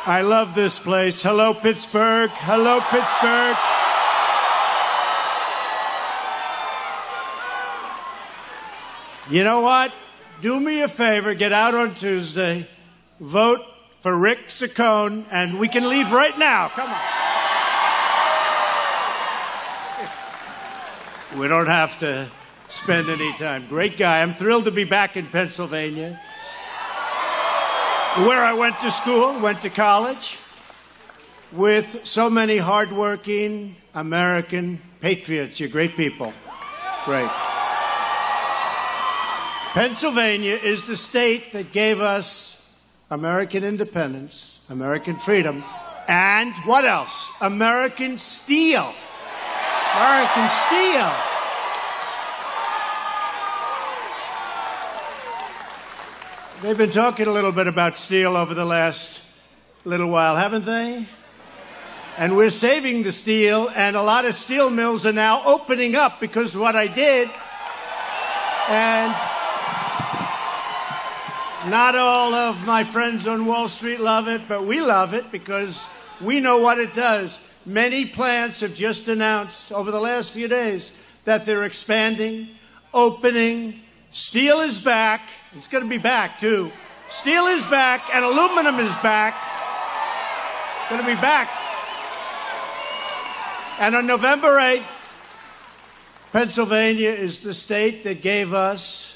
I love this place. Hello, Pittsburgh. Hello, Pittsburgh. You know what? Do me a favor. Get out on Tuesday. Vote for Rick Saccone, and we can leave right now. Come on. We don't have to spend any time. Great guy. I'm thrilled to be back in Pennsylvania, where I went to school, went to college, with so many hardworking American patriots. You're great people. Great. Pennsylvania is the state that gave us American independence, American freedom, and what else? American steel. American steel. They've been talking a little bit about steel over the last little while, haven't they? And we're saving the steel, and a lot of steel mills are now opening up because of what I did. And not all of my friends on Wall Street love it, but we love it because we know what it does. Many plants have just announced over the last few days that they're expanding, opening. Steel is back. It's going to be back, too. Steel is back, and aluminum is back. It's going to be back. And on November 8th, Pennsylvania is the state that gave us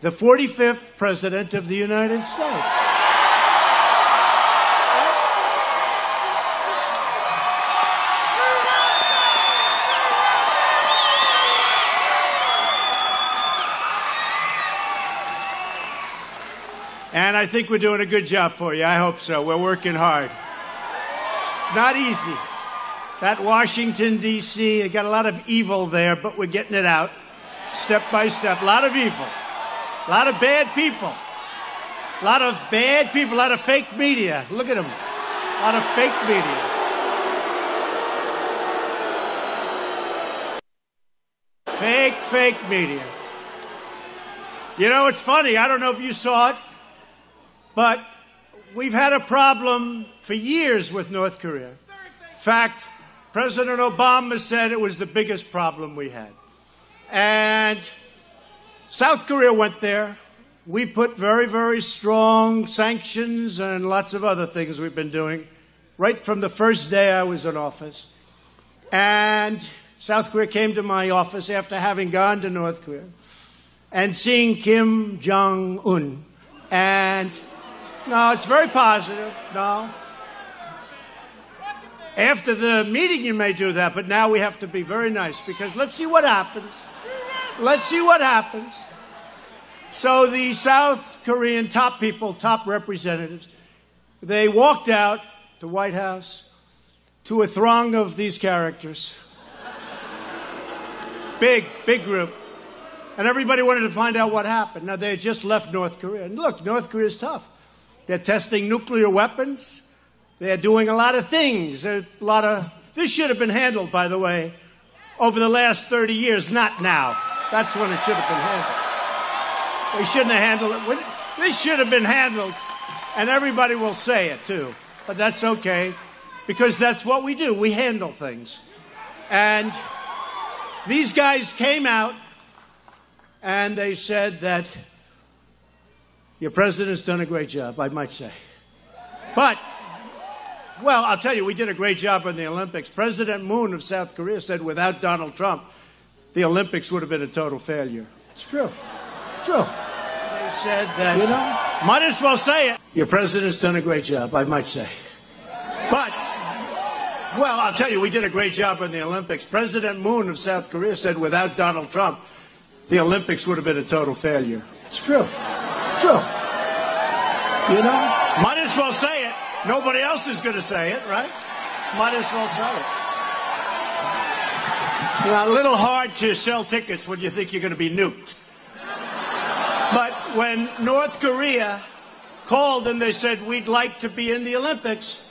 the 45th President of the United States. And I think we're doing a good job for you. I hope so. We're working hard. It's not easy. That Washington, D.C., I got a lot of evil there, but we're getting it out step by step. A lot of evil. A lot of bad people. A lot of bad people. A lot of fake media. Look at them. A lot of fake media. Fake media. You know, it's funny. I don't know if you saw it. But we've had a problem for years with North Korea. In fact, President Obama said it was the biggest problem we had. And South Korea went there. We put very, very strong sanctions and lots of other things we've been doing right from the first day I was in office. And South Korea came to my office after having gone to North Korea and seeing Kim Jong-un. And no, it's very positive. No. After the meeting, you may do that, but now we have to be very nice because let's see what happens. Let's see what happens. So the South Korean top people, top representatives, they walked out the White House to a throng of these characters. Big group. And everybody wanted to find out what happened. Now, they had just left North Korea. And look, North Korea is tough. They're testing nuclear weapons. They're doing a lot of things. This should have been handled, by the way, over the last 30 years, not now. That's when it should have been handled. They shouldn't have handled it. This should have been handled, and everybody will say it, too. But that's okay, because that's what we do. We handle things. And these guys came out, and they said that your president's done a great job, I might say. But, well, I'll tell you, we did a great job in the Olympics. President Moon of South Korea said without Donald Trump, the Olympics would have been a total failure. It's true. True. They said that, you know, might as well say it. Your president's done a great job, I might say. But, well, I'll tell you, we did a great job in the Olympics. President Moon of South Korea said without Donald Trump, the Olympics would have been a total failure. It's true. True. You know? Might as well say it. Nobody else is going to say it, right? Might as well say it. Now, a little hard to sell tickets when you think you're going to be nuked. But when North Korea called and they said, we'd like to be in the Olympics,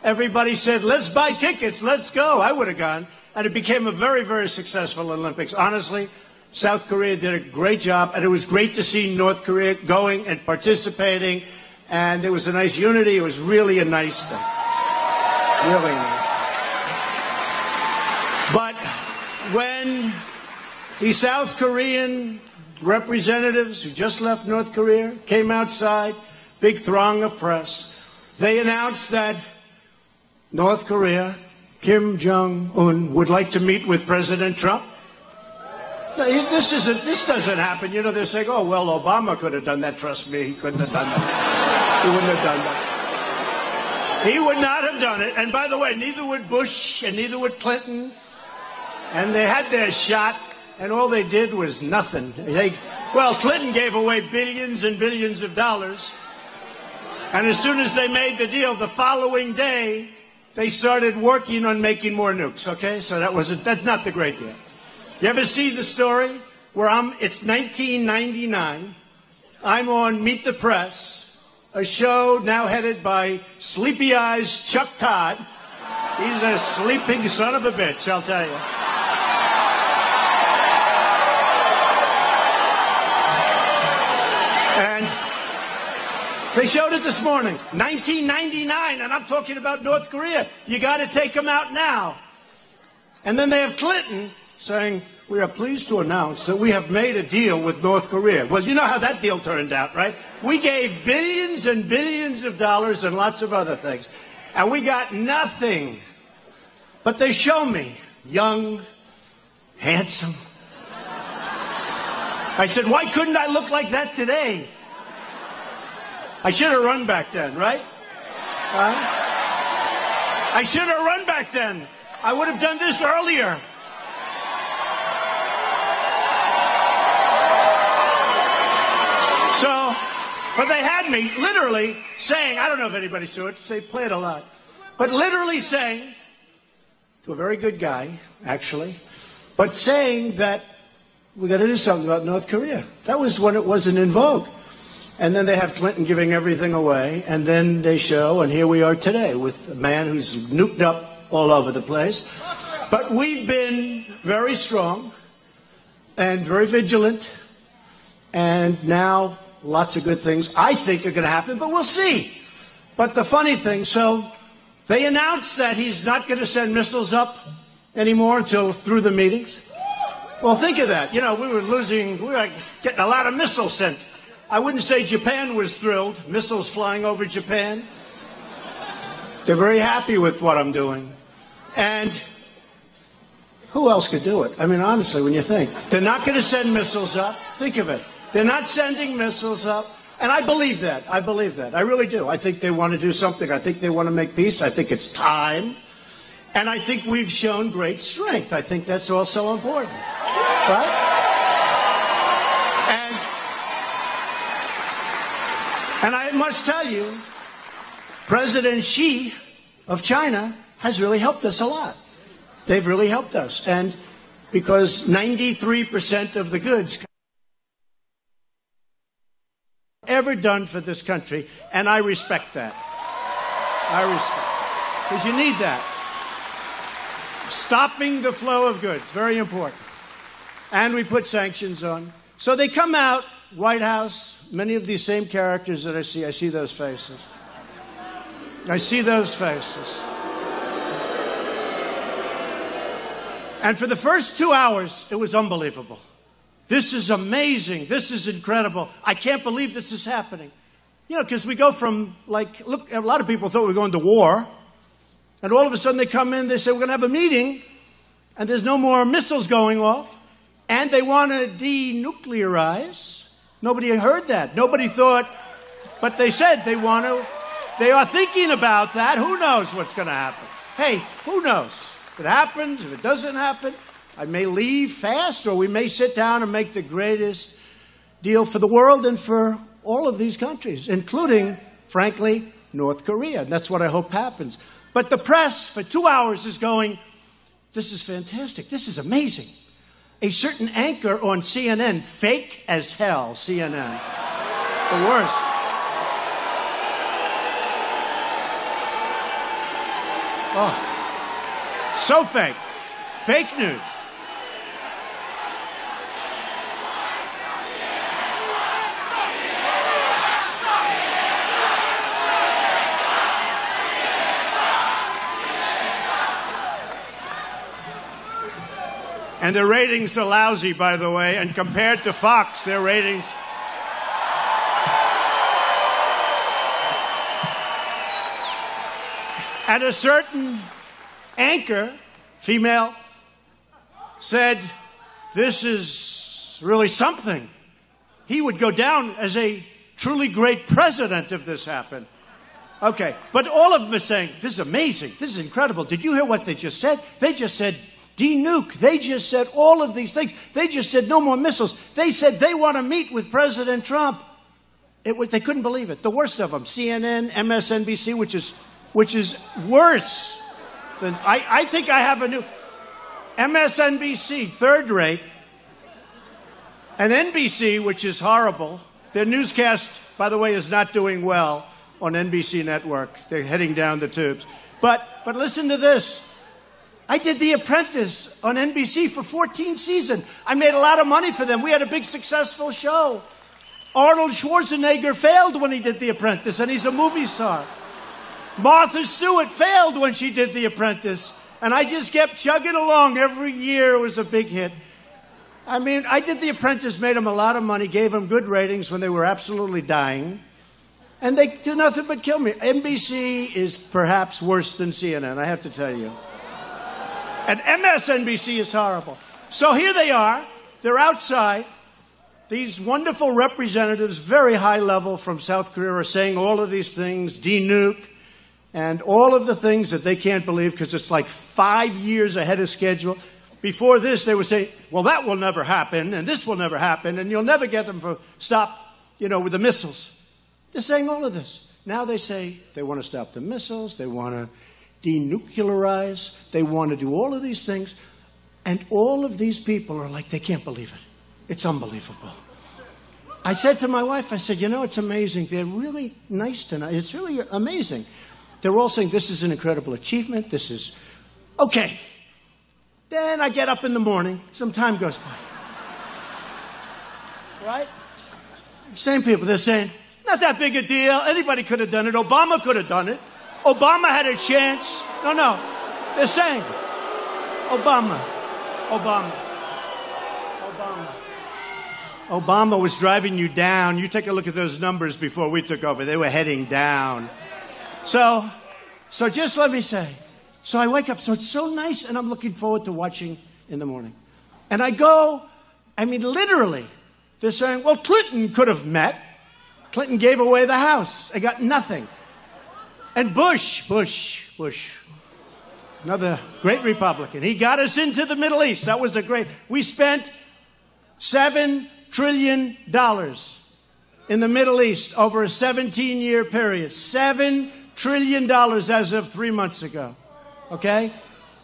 everybody said, let's buy tickets, let's go. I would have gone. And it became a very, very successful Olympics. Honestly, South Korea did a great job, and it was great to see North Korea going and participating and there was a nice unity. It was really a nice thing. Really nice. But when the South Korean representatives who just left North Korea came outside, big throng of press, they announced that North Korea, Kim Jong-un, would like to meet with President Trump. No, this doesn't happen. You know, they're saying, oh, well, Obama could have done that. Trust me, he couldn't have done that. He wouldn't have done that. He would not have done it. And by the way, neither would Bush and neither would Clinton. And they had their shot, and all they did was nothing. Well, Clinton gave away billions and billions of dollars. And as soon as they made the deal, the following day, they started working on making more nukes, okay? So that's not the great deal. You ever see the story where it's 1999, I'm on Meet the Press, a show now headed by Sleepy Eyes Chuck Todd. He's a sleeping son of a bitch, I'll tell you. And they showed it this morning, 1999, and I'm talking about North Korea. You got to take them out now. And then they have Clinton saying, we are pleased to announce that we have made a deal with North Korea. Well, you know how that deal turned out, right? We gave billions and billions of dollars and lots of other things, and we got nothing. But they show me, young, handsome. I said, why couldn't I look like that today? I should have run back then, right? I should have run back then. I would have done this earlier. So, but they had me literally saying, I don't know if anybody saw it, they play it a lot, but literally saying, to a very good guy, actually, but saying that we got to do something about North Korea. That was when it wasn't in vogue. And then they have Clinton giving everything away, and then they show, and here we are today with a man who's nuked up all over the place. But we've been very strong and very vigilant, and now lots of good things I think are going to happen, but we'll see. But the funny thing, so they announced that he's not going to send missiles up anymore until through the meetings. Well, think of that. You know, we were getting a lot of missiles sent. I wouldn't say Japan was thrilled, missiles flying over Japan. They're very happy with what I'm doing. And who else could do it? I mean, honestly, when you think. They're not going to send missiles up. Think of it. They're not sending missiles up. And I believe that. I believe that. I really do. I think they want to do something. I think they want to make peace. I think it's time. And I think we've shown great strength. I think that's also important. Right? And I must tell you, President Xi of China has really helped us a lot. They've really helped us. And because 93% of the goods ever done for this country, and I respect that. I respect it. Because you need that. Stopping the flow of goods, very important. And we put sanctions on. So they come out, White House, many of these same characters that I see those faces. I see those faces. And for the first 2 hours, it was unbelievable. This is amazing. This is incredible. I can't believe this is happening. You know, because we go from, like, look, a lot of people thought we were going to war. And all of a sudden they come in, they say, we're going to have a meeting, and there's no more missiles going off, and they want to denuclearize. Nobody heard that. Nobody thought, but they said they want to. They are thinking about that. Who knows what's going to happen? Hey, who knows? If it happens, if it doesn't happen, I may leave fast, or we may sit down and make the greatest deal for the world and for all of these countries, including, frankly, North Korea. And that's what I hope happens. But the press for 2 hours is going, this is fantastic. This is amazing. A certain anchor on CNN, fake as hell, CNN. The worst. Oh, so fake. Fake news. And their ratings are lousy, by the way, and compared to Fox, their ratings... And a certain anchor, female, said, this is really something. He would go down as a truly great president if this happened. Okay, but all of them are saying, this is amazing, this is incredible. Did you hear what they just said? They just said, de-nuke. They just said all of these things. They just said no more missiles. They said they want to meet with President Trump. They couldn't believe it. The worst of them, CNN, MSNBC, which is worse than... I think I have a new... MSNBC, third rate, and NBC, which is horrible. Their newscast, by the way, is not doing well on NBC network. They're heading down the tubes. But listen to this. I did The Apprentice on NBC for 14 seasons. I made a lot of money for them. We had a big successful show. Arnold Schwarzenegger failed when he did The Apprentice, and he's a movie star. Martha Stewart failed when she did The Apprentice, and I just kept chugging along. Every year it was a big hit. I mean, I did The Apprentice, made them a lot of money, gave them good ratings when they were absolutely dying, and they do nothing but kill me. NBC is perhaps worse than CNN, I have to tell you. And MSNBC is horrible. So here they are. They're outside. These wonderful representatives, very high level from South Korea, are saying all of these things, de-nuke, and all of the things that they can't believe because it's like 5 years ahead of schedule. Before this, they would say, well, that will never happen, and this will never happen, and you'll never get them to stop, with the missiles. They're saying all of this. Now they say they want to stop the missiles, they want to denuclearize, they want to do all of these things, and all of these people are like, they can't believe it. It's unbelievable. I said to my wife, I said, it's amazing. They're really nice tonight. It's really amazing. They're all saying this is an incredible achievement. This is okay. Then I get up in the morning. Some time goes by. Right? Same people. They're saying, not that big a deal. Anybody could have done it. Obama could have done it. Obama had a chance. No. They're saying, Obama. Obama was driving you down. You take a look at those numbers before we took over. They were heading down. So just let me say, so I wake up, so it's so nice, and I'm looking forward to watching in the morning. And I go, literally, they're saying, well, Clinton could have met. Clinton gave away the House. I got nothing. And Bush, another great Republican, he got us into the Middle East. That was we spent $7 trillion in the Middle East over a 17-year period. $7 trillion as of 3 months ago. Okay?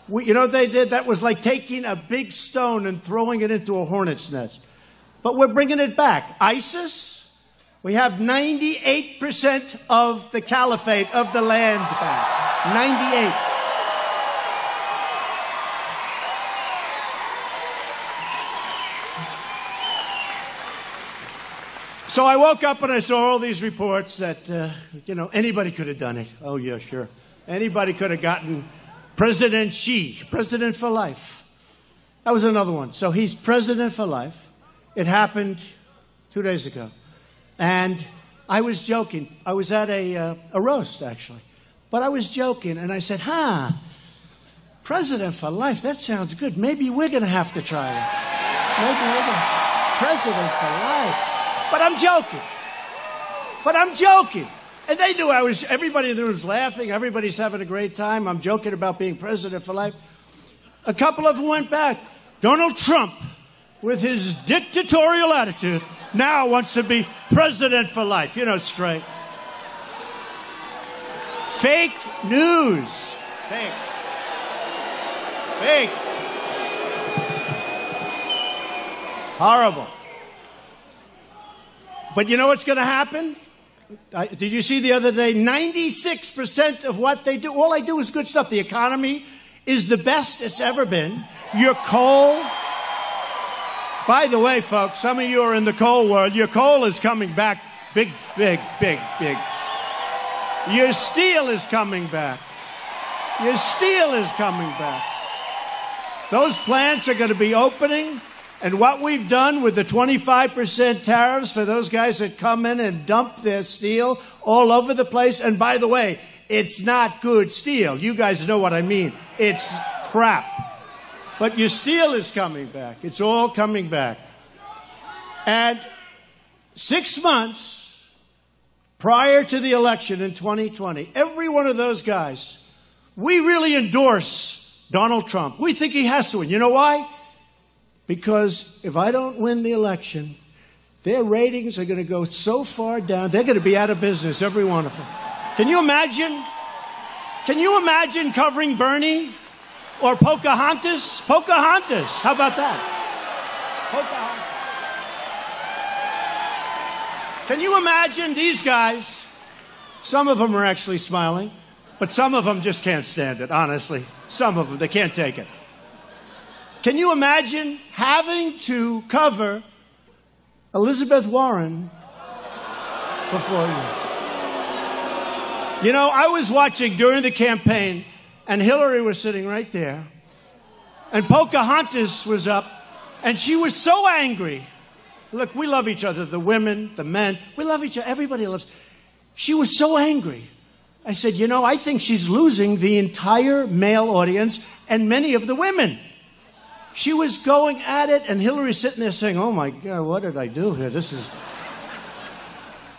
You know what they did? That was like taking a big stone and throwing it into a hornet's nest. But we're bringing it back. ISIS, we have 98% of the caliphate of the land back. 98. So I woke up and I saw all these reports that, anybody could have done it. Oh, yeah, sure. Anybody could have gotten President Xi, president for life. That was another one. So he's president for life. It happened 2 days ago. And I was joking. I was at a roast, actually. But I was joking, and I said, president for life, that sounds good. Maybe we're going to have to try that. Maybe we're going to... President for life. But I'm joking. And they knew everybody in the room was laughing. Everybody's having a great time. I'm joking about being president for life. A couple of them went back. Donald Trump, with his dictatorial attitude, now wants to be president for life. Straight. Fake news. Fake. Horrible. But you know what's going to happen? Did you see the other day? 96% of what they do, all I do is good stuff. The economy is the best it's ever been. Your coal. By the way, folks, some of you are in the coal world. Your coal is coming back big. Your steel is coming back. Those plants are going to be opening. And what we've done with the 25% tariffs for those guys that come in and dump their steel all over the place. And by the way, it's not good steel. You guys know what I mean. It's crap. But your steel is coming back. It's all coming back. And 6 months prior to the election in 2020, every one of those guys, we really endorse Donald Trump. We think he has to win. You know why? Because if I don't win the election, their ratings are going to go so far down, they're going to be out of business, every one of them. Can you imagine? Can you imagine covering Bernie or Pocahontas? Pocahontas. How about that? Pocahontas. Can you imagine these guys? Some of them are actually smiling, but some of them just can't stand it, honestly. Some of them, they can't take it. Can you imagine having to cover Elizabeth Warren for 4 years? You know, I was watching during the campaign, and Hillary was sitting right there, and Pocahontas was up, and she was so angry. Look, we love each other, the women, the men. We love each other. Everybody loves. She was so angry. I said, you know, I think she's losing the entire male audience and many of the women. She was going at it, and Hillary's sitting there saying, oh, my God, what did I do here? This is...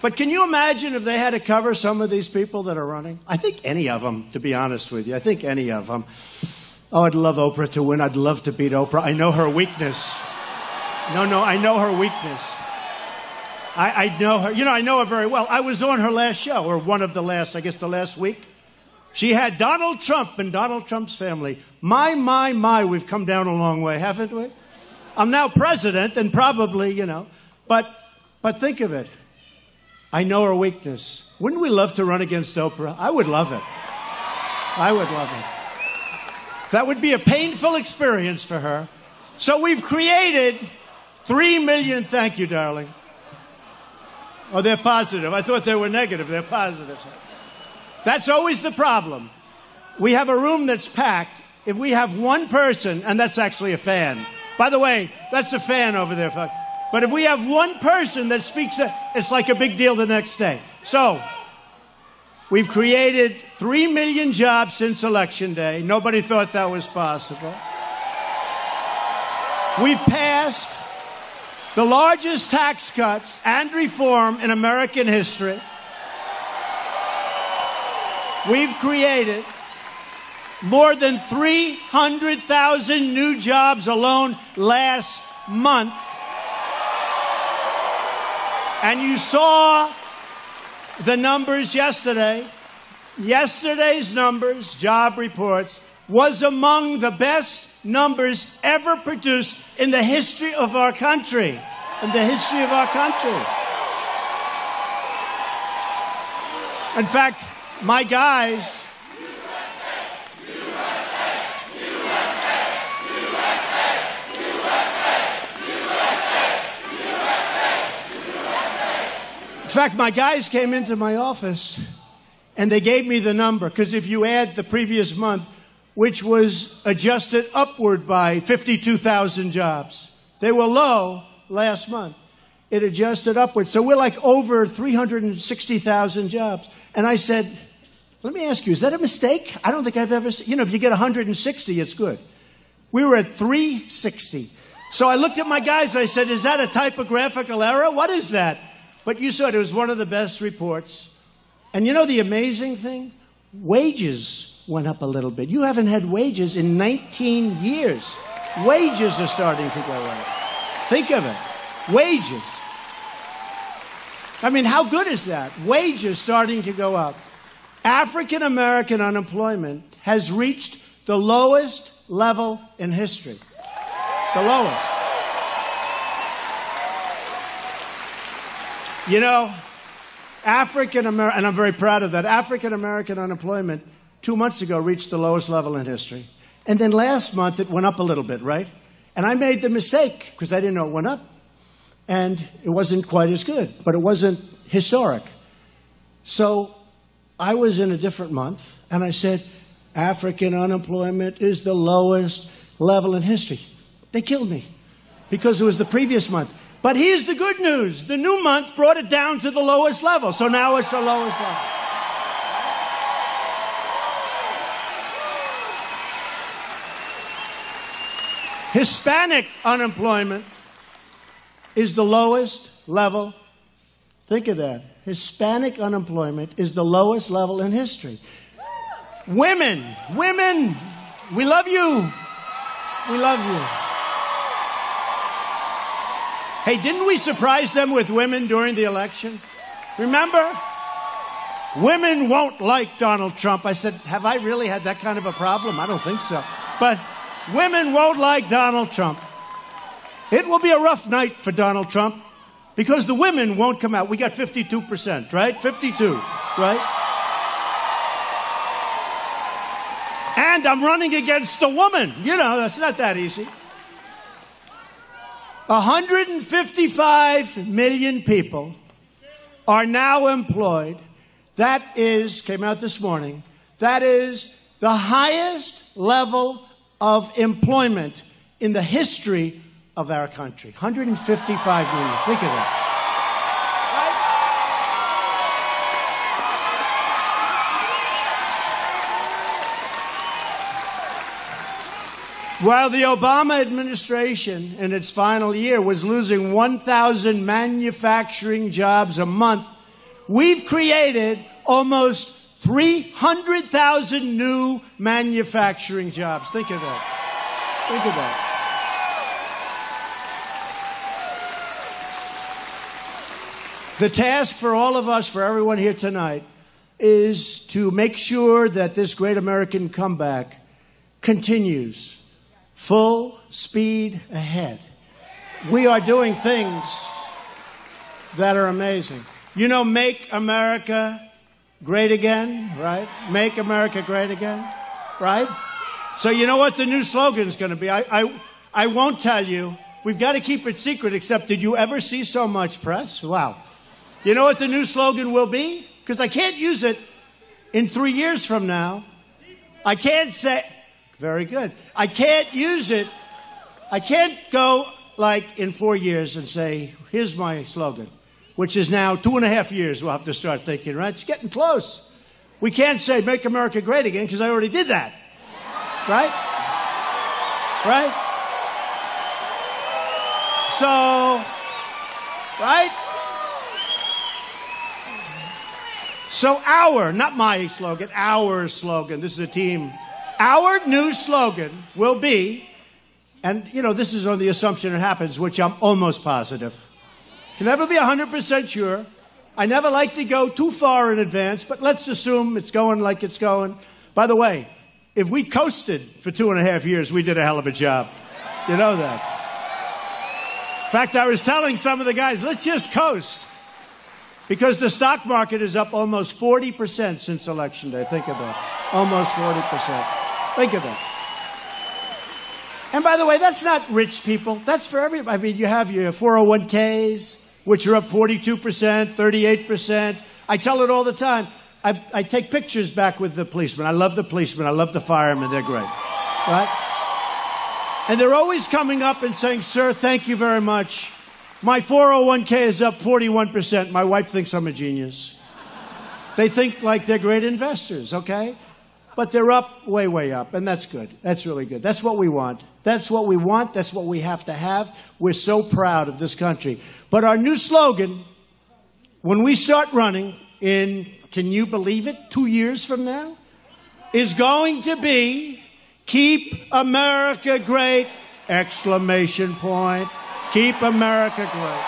But can you imagine if they had to cover some of these people that are running? I think any of them, to be honest with you. I think any of them. Oh, I'd love Oprah to win. I'd love to beat Oprah. I know her weakness. No, I know her weakness. I know her. You know, I know her very well. I was on her last show, or one of the last, I guess the last week. She had Donald Trump and Donald Trump's family. My, we've come down a long way, haven't we? I'm now president, and probably, you know. But think of it. I know her weakness. Wouldn't we love to run against Oprah? I would love it. I would love it. That would be a painful experience for her. So we've created 3 million... Thank you, darling. Oh, they're positive. I thought they were negative. They're positive. That's always the problem. We have a room that's packed. If we have one person, and that's actually a fan. By the way, that's a fan over there. But if we have one person that speaks, it's like a big deal the next day. So, we've created 3 million jobs since Election Day. Nobody thought that was possible. We've passed the largest tax cuts and reform in American history. We've created more than 300,000 new jobs alone last month. And you saw the numbers yesterday. Yesterday's numbers, job reports, was among the best numbers ever produced in the history of our country. In the history of our country. In fact, my guys... In fact, my guys came into my office and they gave me the number, because if you add the previous month, which was adjusted upward by 52,000 jobs, they were low last month. It adjusted upward. So we're like over 360,000 jobs. And I said, let me ask you, is that a mistake? I don't think I've ever seen. You know, if you get 160, it's good. We were at 360. So I looked at my guys. I said, is that a typographical error? What is that? But you said it was one of the best reports. And you know the amazing thing? Wages went up a little bit. You haven't had wages in 19 years. Wages are starting to go up. Think of it. Wages. I mean, how good is that? Wages starting to go up. African American unemployment has reached the lowest level in history. The lowest. You know, African American, and I'm very proud of that, African American unemployment 2 months ago reached the lowest level in history. And then last month it went up a little bit, right? And I made the mistake, because I didn't know it went up. And it wasn't quite as good, but it wasn't historic. So I was in a different month, and I said, African unemployment is the lowest level in history. They killed me because it was the previous month. But here's the good news. The new month brought it down to the lowest level. So now it's the lowest level. Hispanic unemployment is the lowest level. Think of that. Hispanic unemployment is the lowest level in history. Women, we love you. We love you. Hey, didn't we surprise them with women during the election? Remember? Women won't like Donald Trump. I said, have I really had that kind of a problem? I don't think so. But women won't like Donald Trump. It will be a rough night for Donald Trump because the women won't come out. We got 52%, right? 52, right? And I'm running against a woman. You know, that's not that easy. 155 million people are now employed. That is, came out this morning, that is the highest level of employment in the history of our country. 155 million. Think of that. While the Obama administration in its final year was losing 1,000 manufacturing jobs a month, we've created almost 300,000 new manufacturing jobs. Think of that. Think of that. The task for all of us, for everyone here tonight, is to make sure that this great American comeback continues. Full speed ahead. We are doing things that are amazing. You know, make America great again, right? Make America great again, right? So you know what the new slogan is going to be? I won't tell you. We've got to keep it secret, except did you ever see so much press? Wow. You know what the new slogan will be? Because I can't use it in 3 years from now. I can't say... Very good. I can't use it. I can't go like in 4 years and say, here's my slogan, which is now 2.5 years we'll have to start thinking, right? It's getting close. We can't say make America great again because I already did that. Right? Right? So, right? So our, not my slogan, our slogan, this is a team. Our new slogan will be, and, you know, this is on the assumption it happens, which I'm almost positive. Can never be 100% sure. I never like to go too far in advance, but let's assume it's going like it's going. By the way, if we coasted for 2.5 years, we did a hell of a job. You know that. In fact, I was telling some of the guys, let's just coast. Because the stock market is up almost 40% since Election Day. Think of that. Almost 40%. Think of that. And by the way, that's not rich people. That's for everybody. I mean, you have your 401ks, which are up 42%, 38%. I tell it all the time. I take pictures back with the policemen. I love the policemen. I love the firemen. They're great. Right? And they're always coming up and saying, sir, thank you very much. My 401k is up 41%. My wife thinks I'm a genius. They think like they're great investors, okay? But they're up, way, way up, and that's good. That's really good. That's what we want. That's what we want. That's what we have to have. We're so proud of this country. But our new slogan, when we start running in, can you believe it, 2 years from now, is going to be, keep America great, exclamation point. Keep America great.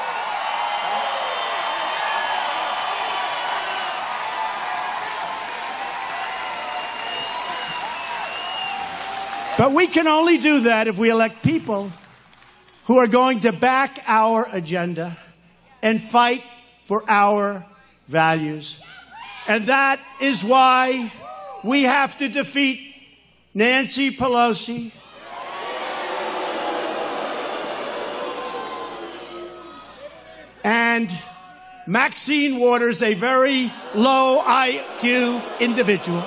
But we can only do that if we elect people who are going to back our agenda and fight for our values. And that is why we have to defeat Nancy Pelosi, and Maxine Waters, a very low IQ individual.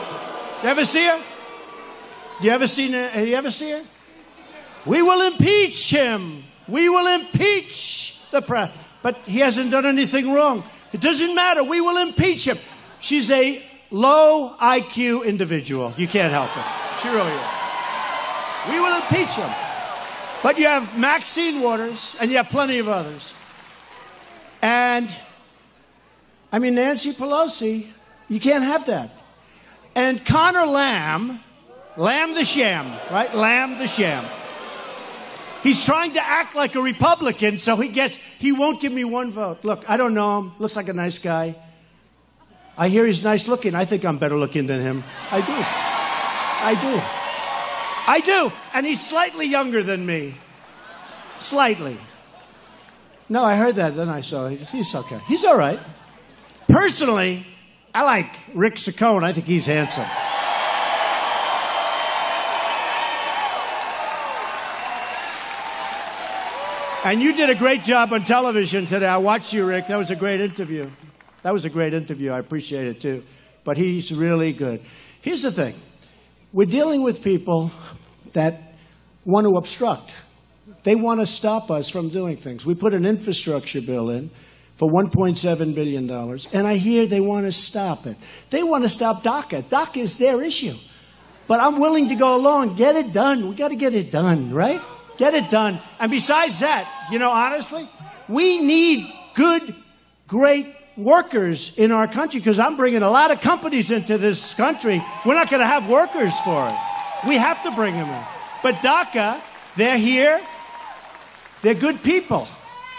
You ever see her? You ever see her? We will impeach him. We will impeach the president. But he hasn't done anything wrong. It doesn't matter. We will impeach him. She's a low IQ individual. You can't help it. She really is. We will impeach him. But you have Maxine Waters, and you have plenty of others. And, I mean, Nancy Pelosi, you can't have that. And Connor Lamb the sham, right? Lamb the sham. He's trying to act like a Republican, so he won't give me one vote. Look, I don't know him. Looks like a nice guy. I hear he's nice looking. I think I'm better looking than him. I do. And he's slightly younger than me. Slightly. No, I heard that. Then I saw he's okay. He's all right. Personally, I like Rick Saccone. I think he's handsome. And you did a great job on television today. I watched you, Rick. That was a great interview. I appreciate it, too. But he's really good. Here's the thing. We're dealing with people that want to obstruct. They want to stop us from doing things. We put an infrastructure bill in for $1.7 billion, and I hear they want to stop it. They want to stop DACA. DACA is their issue. But I'm willing to go along. Get it done. We got to get it done, right? Get it done. And besides that, honestly, we need good, great workers in our country because I'm bringing a lot of companies into this country. We're not going to have workers for it. We have to bring them in. But DACA, they're here. They're good people.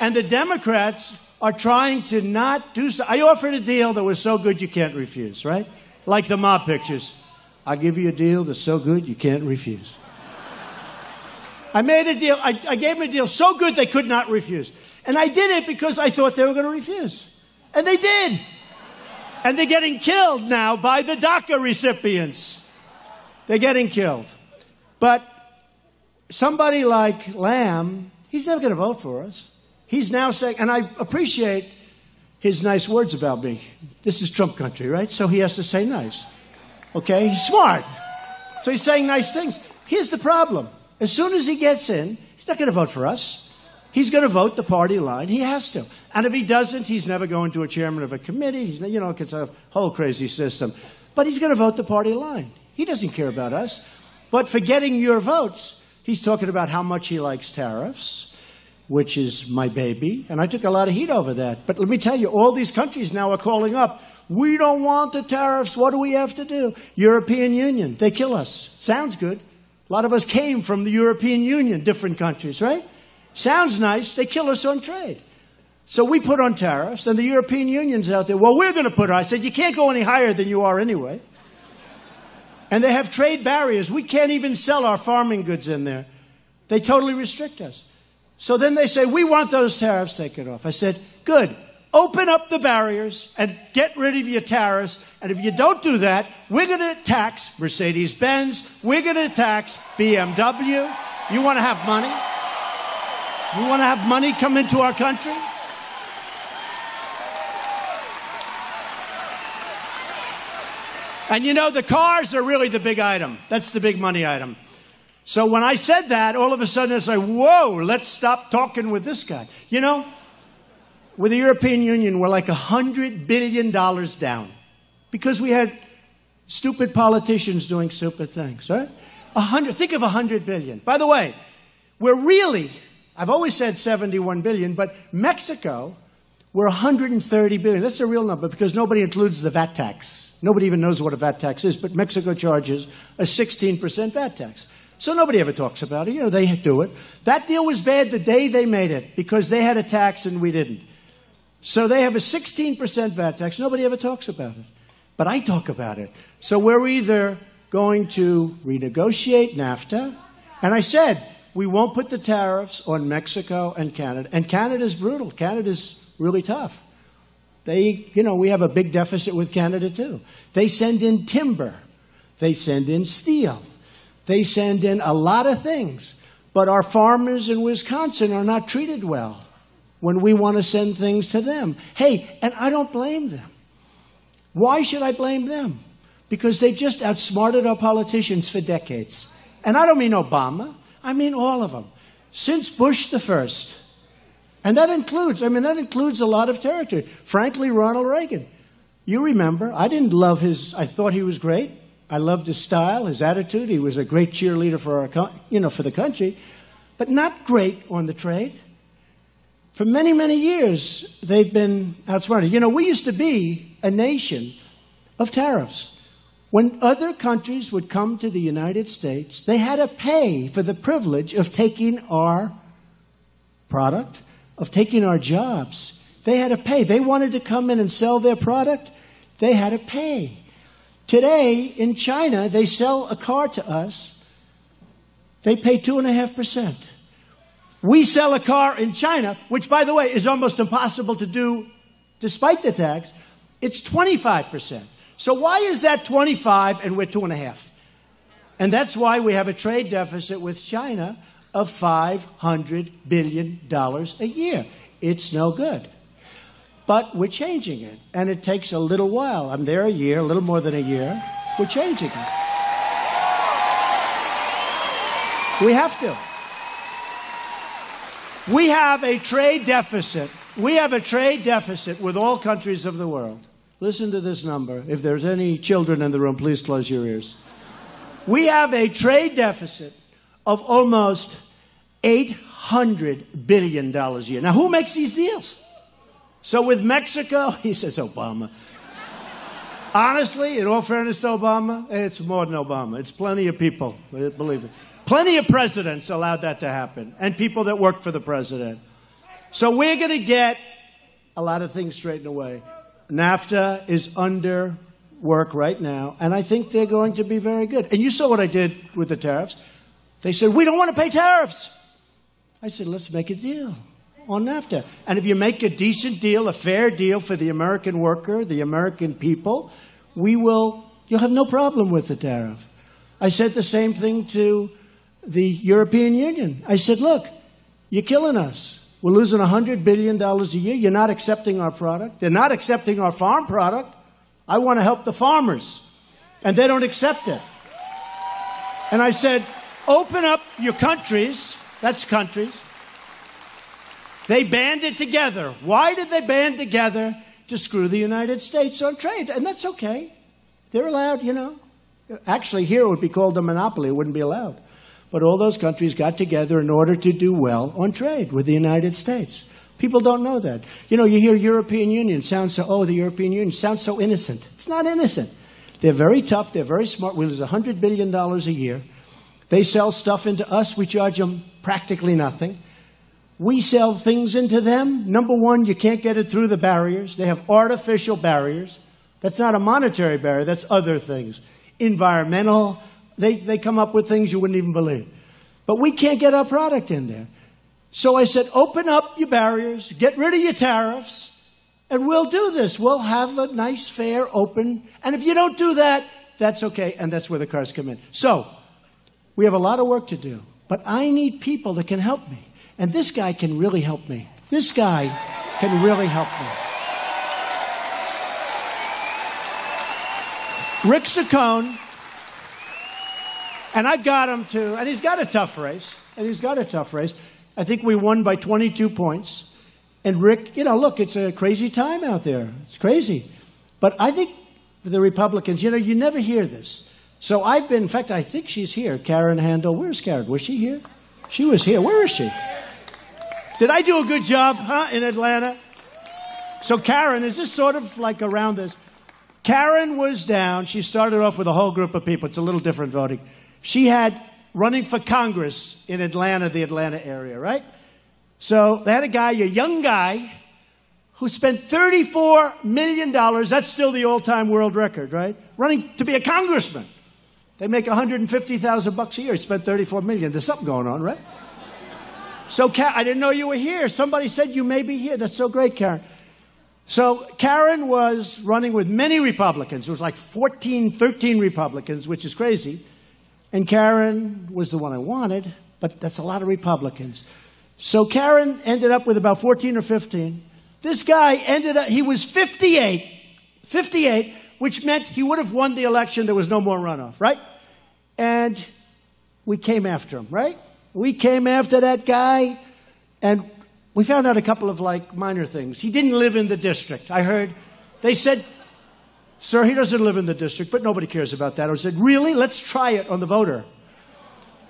And the Democrats are trying to not do so. I offered a deal that was so good you can't refuse, right? Like the mob pictures. I'll give you a deal that's so good you can't refuse. I made a deal. I gave them a deal so good they could not refuse. And I did it because I thought they were going to refuse. And they did. And they're getting killed now by the DACA recipients. They're getting killed. But somebody like Lamb, he's never going to vote for us. He's now saying, and I appreciate his nice words about me. This is Trump country, right? So he has to say nice. Okay? He's smart. So he's saying nice things. Here's the problem. As soon as he gets in, he's not going to vote for us. He's going to vote the party line. He has to. And if he doesn't, he's never going to a chairman of a committee. It's a whole crazy system. But he's going to vote the party line. He doesn't care about us. But for getting your votes, he's talking about how much he likes tariffs, which is my baby. And I took a lot of heat over that. But let me tell you, all these countries now are calling up, we don't want the tariffs. What do we have to do? European Union, they kill us. Sounds good. A lot of us came from the European Union, different countries, right? Sounds nice. They kill us on trade. So we put on tariffs, and the European Union's out there. Well, we're going to put on. I said, you can't go any higher than you are anyway. And they have trade barriers. We can't even sell our farming goods in there. They totally restrict us. So then they say, we want those tariffs taken off. I said, good. Open up the barriers and get rid of your tariffs. And if you don't do that, we're going to tax Mercedes-Benz. We're going to tax BMW. You want to have money? You want to have money come into our country? And the cars are really the big item. That's the big money item. So when I said that, all of a sudden it's like, whoa, let's stop talking with this guy. With the European Union, we're like $100 billion down because we had stupid politicians doing stupid things, right? Think of $100 billion. By the way, I've always said 71 billion, but Mexico, we're 130 billion. That's a real number because nobody includes the VAT tax. Nobody even knows what a VAT tax is, but Mexico charges a 16% VAT tax. So nobody ever talks about it. They do it. That deal was bad the day they made it because they had a tax and we didn't. So they have a 16% VAT tax. Nobody ever talks about it. But I talk about it. So we're either going to renegotiate NAFTA, and I said we won't put the tariffs on Mexico and Canada. And Canada's brutal. Canada's really tough. We have a big deficit with Canada too. They send in timber. They send in steel. They send in a lot of things. But our farmers in Wisconsin are not treated well when we want to send things to them. Hey, and I don't blame them. Why should I blame them? Because they've just outsmarted our politicians for decades. And I don't mean Obama. I mean all of them. Since Bush the first. And that includes a lot of territory. Frankly, Ronald Reagan. You remember, I didn't love I thought he was great. I loved his style, his attitude. He was a great cheerleader for for the country, but not great on the trade. For many, many years, they've been outsmarted. We used to be a nation of tariffs. When other countries would come to the United States, they had to pay for the privilege of taking our product, of taking our jobs. They had to pay. They wanted to come in and sell their product. They had to pay. Today, in China, they sell a car to us. They pay 2.5%. We sell a car in China, which, by the way, is almost impossible to do despite the tax. It's 25%. So why is that 25 and we're 2.5? And that's why we have a trade deficit with China of $500 billion a year. It's no good. But we're changing it, and it takes a little while. I'm there a year, a little more than a year. We're changing it. We have to. We have a trade deficit. We have a trade deficit with all countries of the world. Listen to this number. If there's any children in the room, please close your ears. We have a trade deficit of almost $800 billion a year. Now, who makes these deals? So with Mexico, he says Obama. Honestly, in all fairness to Obama, it's more than Obama. It's plenty of people, believe it. Plenty of presidents allowed that to happen, and people that work for the president. So we're going to get a lot of things straightened away. NAFTA is under work right now, and I think they're going to be very good. And you saw what I did with the tariffs. They said, we don't want to pay tariffs. I said, let's make a deal on NAFTA. And if you make a decent deal, a fair deal for the American worker, the American people, you'll have no problem with the tariff. I said the same thing to the European Union. I said, look, you're killing us. We're losing $100 billion a year. You're not accepting our product. They're not accepting our farm product. I want to help the farmers. And they don't accept it. And I said, open up your countries. That's countries. They banded together. Why did they band together? To screw the United States on trade. And that's okay. They're allowed, Actually, here it would be called a monopoly. It wouldn't be allowed. But all those countries got together in order to do well on trade with the United States. People don't know that. You hear European Union the European Union sounds so innocent. It's not innocent. They're very tough. They're very smart. We lose $100 billion a year. They sell stuff into us. We charge them practically nothing. We sell things into them. Number one, you can't get it through the barriers. They have artificial barriers. That's not a monetary barrier. That's other things. Environmental. They come up with things you wouldn't even believe. But we can't get our product in there. So I said, open up your barriers, get rid of your tariffs, and we'll do this. We'll have a nice, fair, open. And if you don't do that, that's okay. And that's where the cars come in. So we have a lot of work to do. But I need people that can help me. And this guy can really help me. This guy can really help me. Rick Saccone. And I've got him to, and he's got a tough race. I think we won by 22 points. And Rick, look, it's a crazy time out there. It's crazy. But I think for the Republicans, you never hear this. So in fact, I think she's here. Karen Handel. Where's Karen? Was she here? She was here. Where is she? Did I do a good job, in Atlanta? So Karen, is this sort of like around this? Karen was down. She started off with a whole group of people. It's a little different voting. She had running for Congress in Atlanta, the Atlanta area, right? So they had a young guy, who spent $34 million. That's still the all-time world record, right? Running to be a congressman. They make $150,000 a year. He spent $34 million. There's something going on, right? So I didn't know you were here. Somebody said you may be here. That's so great, Karen. So Karen was running with many Republicans. It was like 13 Republicans, which is crazy. And Karen was the one I wanted, but that's a lot of Republicans. So Karen ended up with about 14 or 15. This guy he was 58, which meant he would have won the election. There was no more runoff, right? And we came after him, right? We came after that guy, and we found out a couple of, minor things. He didn't live in the district. I heard, they said, sir, he doesn't live in the district, but nobody cares about that. I said, really? Let's try it on the voter.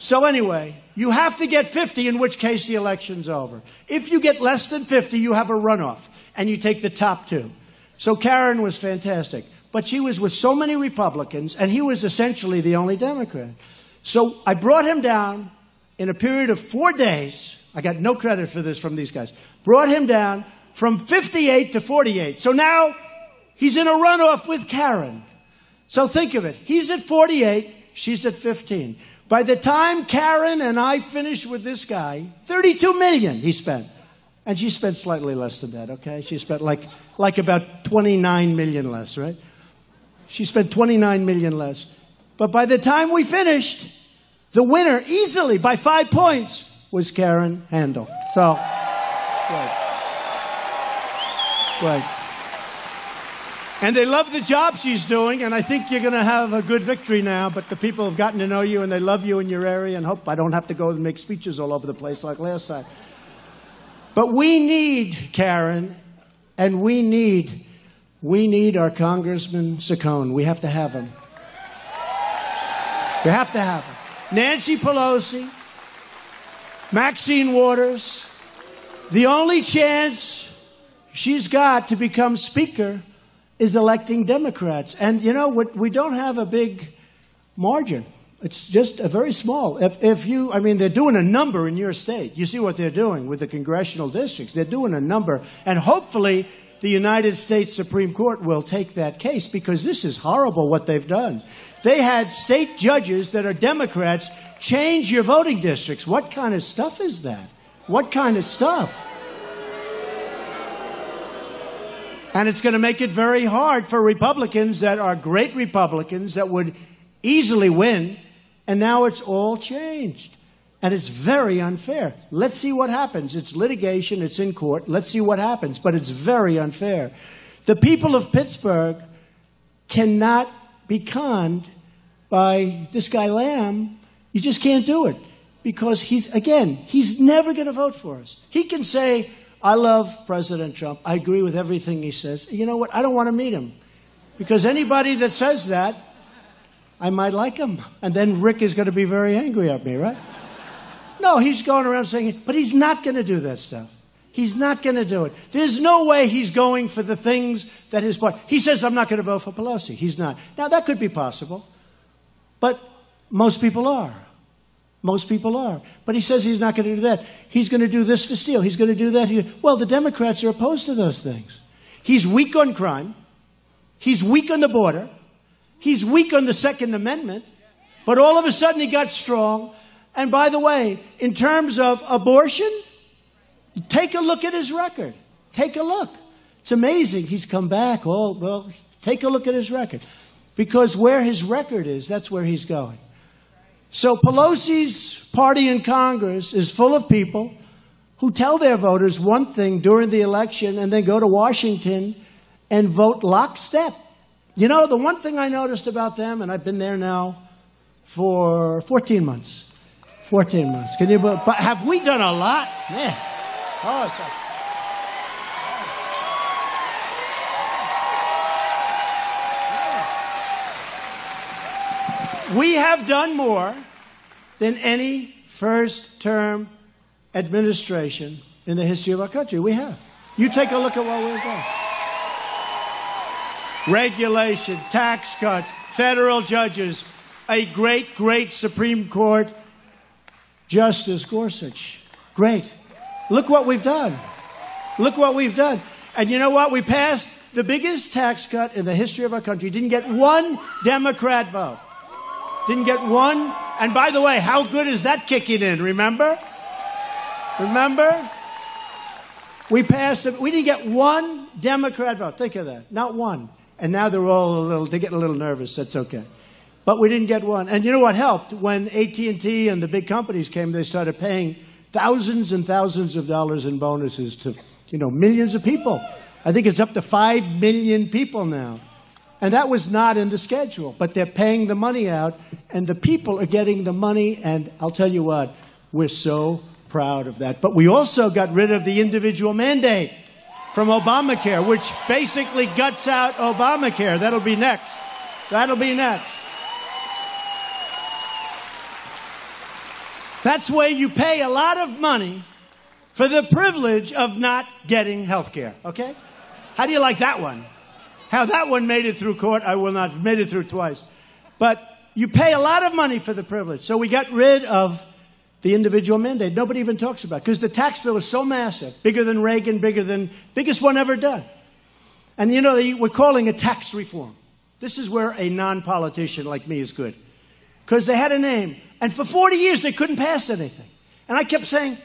So anyway, you have to get 50, in which case the election's over. If you get less than 50, you have a runoff, and you take the top two. So Karen was fantastic. But she was with so many Republicans, and he was essentially the only Democrat. So I brought him down in a period of 4 days. I got no credit for this from these guys. Brought him down from 58 to 48. So now he's in a runoff with Karen. So think of it. He's at 48. She's at 15. By the time Karen and I finished with this guy, $32 million he spent. And she spent slightly less than that, okay? She spent like about $29 million less, right? She spent $29 million less. But by the time we finished, the winner, easily, by 5 points, was Karen Handel. So, right. And they love the job she's doing, and I think you're going to have a good victory now, but the people have gotten to know you, and they love you in your area, and hope I don't have to go and make speeches all over the place like last time. But we need Karen, and we need our Congressman Saccone. We have to have him. We have to have him. Nancy Pelosi, Maxine Waters, the only chance she's got to become Speaker is electing Democrats. And, you know, we don't have a big margin. It's just a very small. I mean, they're doing a number in your state. You see what they're doing with the congressional districts. They're doing a number. And hopefully the United States Supreme Court will take that case, because this is horrible what they've done. They had state judges that are Democrats change your voting districts. What kind of stuff is that? What kind of stuff? And it's going to make it very hard for Republicans that are great Republicans that would easily win, and now it's all changed. And it's very unfair. Let's see what happens. It's litigation. It's in court. Let's see what happens. But it's very unfair. The people of Pittsburgh cannot be conned by this guy Lamb. You just can't do it. Because he's never going to vote for us. He can say, I love President Trump. I agree with everything he says. You know what? I don't want to meet him. Because anybody that says that, I might like him. And then Rick is going to be very angry at me, right? No, he's going around saying it, but he's not going to do that stuff. He's not going to do it. There's no way he's going for the things that his party... He says, I'm not going to vote for Pelosi. He's not. Now, that could be possible, but most people are. Most people are. But he says he's not going to do that. He's going to do this for Steele. He's going to do that. Well, the Democrats are opposed to those things. He's weak on crime. He's weak on the border. He's weak on the Second Amendment. But all of a sudden he got strong. And by the way, in terms of abortion, take a look at his record. Take a look. It's amazing. He's come back. Oh, well, take a look at his record. Because where his record is, that's where he's going. So Pelosi's party in Congress is full of people who tell their voters one thing during the election and then go to Washington and vote lockstep. You know, the one thing I noticed about them, and I've been there now for 14 months. 14 months. Can you? But have we done a lot? Yeah. Oh, we have done more than any first-term administration in the history of our country. We have. You take a look at what we've done. Regulation, tax cuts, federal judges, a great, great Supreme Court Justice Gorsuch. Great. Look what we've done. Look what we've done. And you know what? We passed the biggest tax cut in the history of our country. Didn't get one Democrat vote. Didn't get one. And by the way, how good is that kicking in? Remember? Remember? We passed it. We didn't get one Democrat vote. Think of that. Not one. And now they're getting a little nervous. That's okay. But we didn't get one. And you know what helped? When AT&T and the big companies came, they started paying thousands and thousands of dollars in bonuses to, millions of people. I think it's up to 5 million people now. And that was not in the schedule. But they're paying the money out, and the people are getting the money. And I'll tell you what, We're so proud of that. But we also got rid of the individual mandate from Obamacare, which basically guts out Obamacare. That'll be next. That'll be next. That's where you pay a lot of money for the privilege of not getting health care, okay? How do you like that one? How that one made it through court, I will not have made it through twice. But you pay a lot of money for the privilege. So we got rid of the individual mandate. Nobody even talks about it because the tax bill is so massive, bigger than Reagan, biggest one ever done. And you know, we're calling it tax reform. This is where a non-politician like me is good. Because they had a name. And for 40 years, they couldn't pass anything. And I kept saying,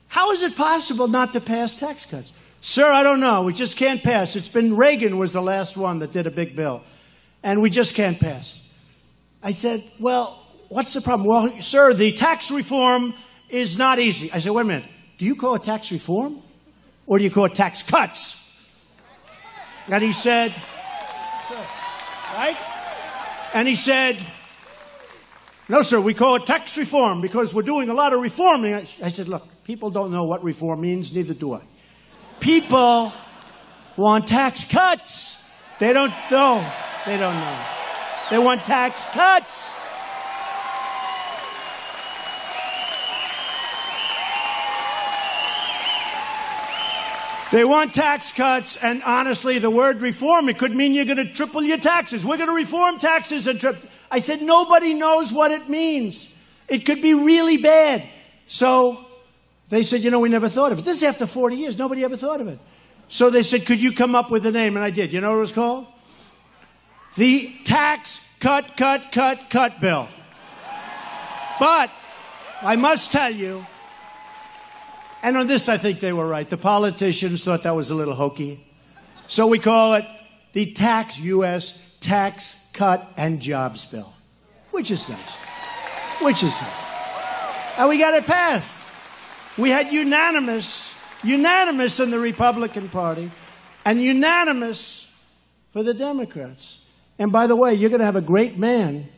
how is it possible not to pass tax cuts? Sir, I don't know. We just can't pass. It's been Reagan was the last one that did a big bill. And we just can't pass. I said, well, what's the problem? Well, sir, the tax reform is not easy. I said, wait a minute. Do you call it tax reform? Or do you call it tax cuts? And he said, right? And he said, no, sir, we call it tax reform because we're doing a lot of reforming. I said, look, people don't know what reform means, neither do I. People want tax cuts. They don't know. They don't know. They want tax cuts. They want tax cuts, and honestly, the word reform, it could mean you're going to triple your taxes. We're going to reform taxes and triple. I said, nobody knows what it means. It could be really bad. So they said, you know, we never thought of it. This is after 40 years. Nobody ever thought of it. So they said, could you come up with a name? And I did. You know what it was called? The Tax Cut Bill. But I must tell you, and on this I think they were right. The politicians thought that was a little hokey. So we call it the U.S. Tax Cut and Jobs Bill, which is nice. Which is nice. And we got it passed. We had unanimous in the Republican Party and unanimous for the Democrats. And by the way, you're going to have a great man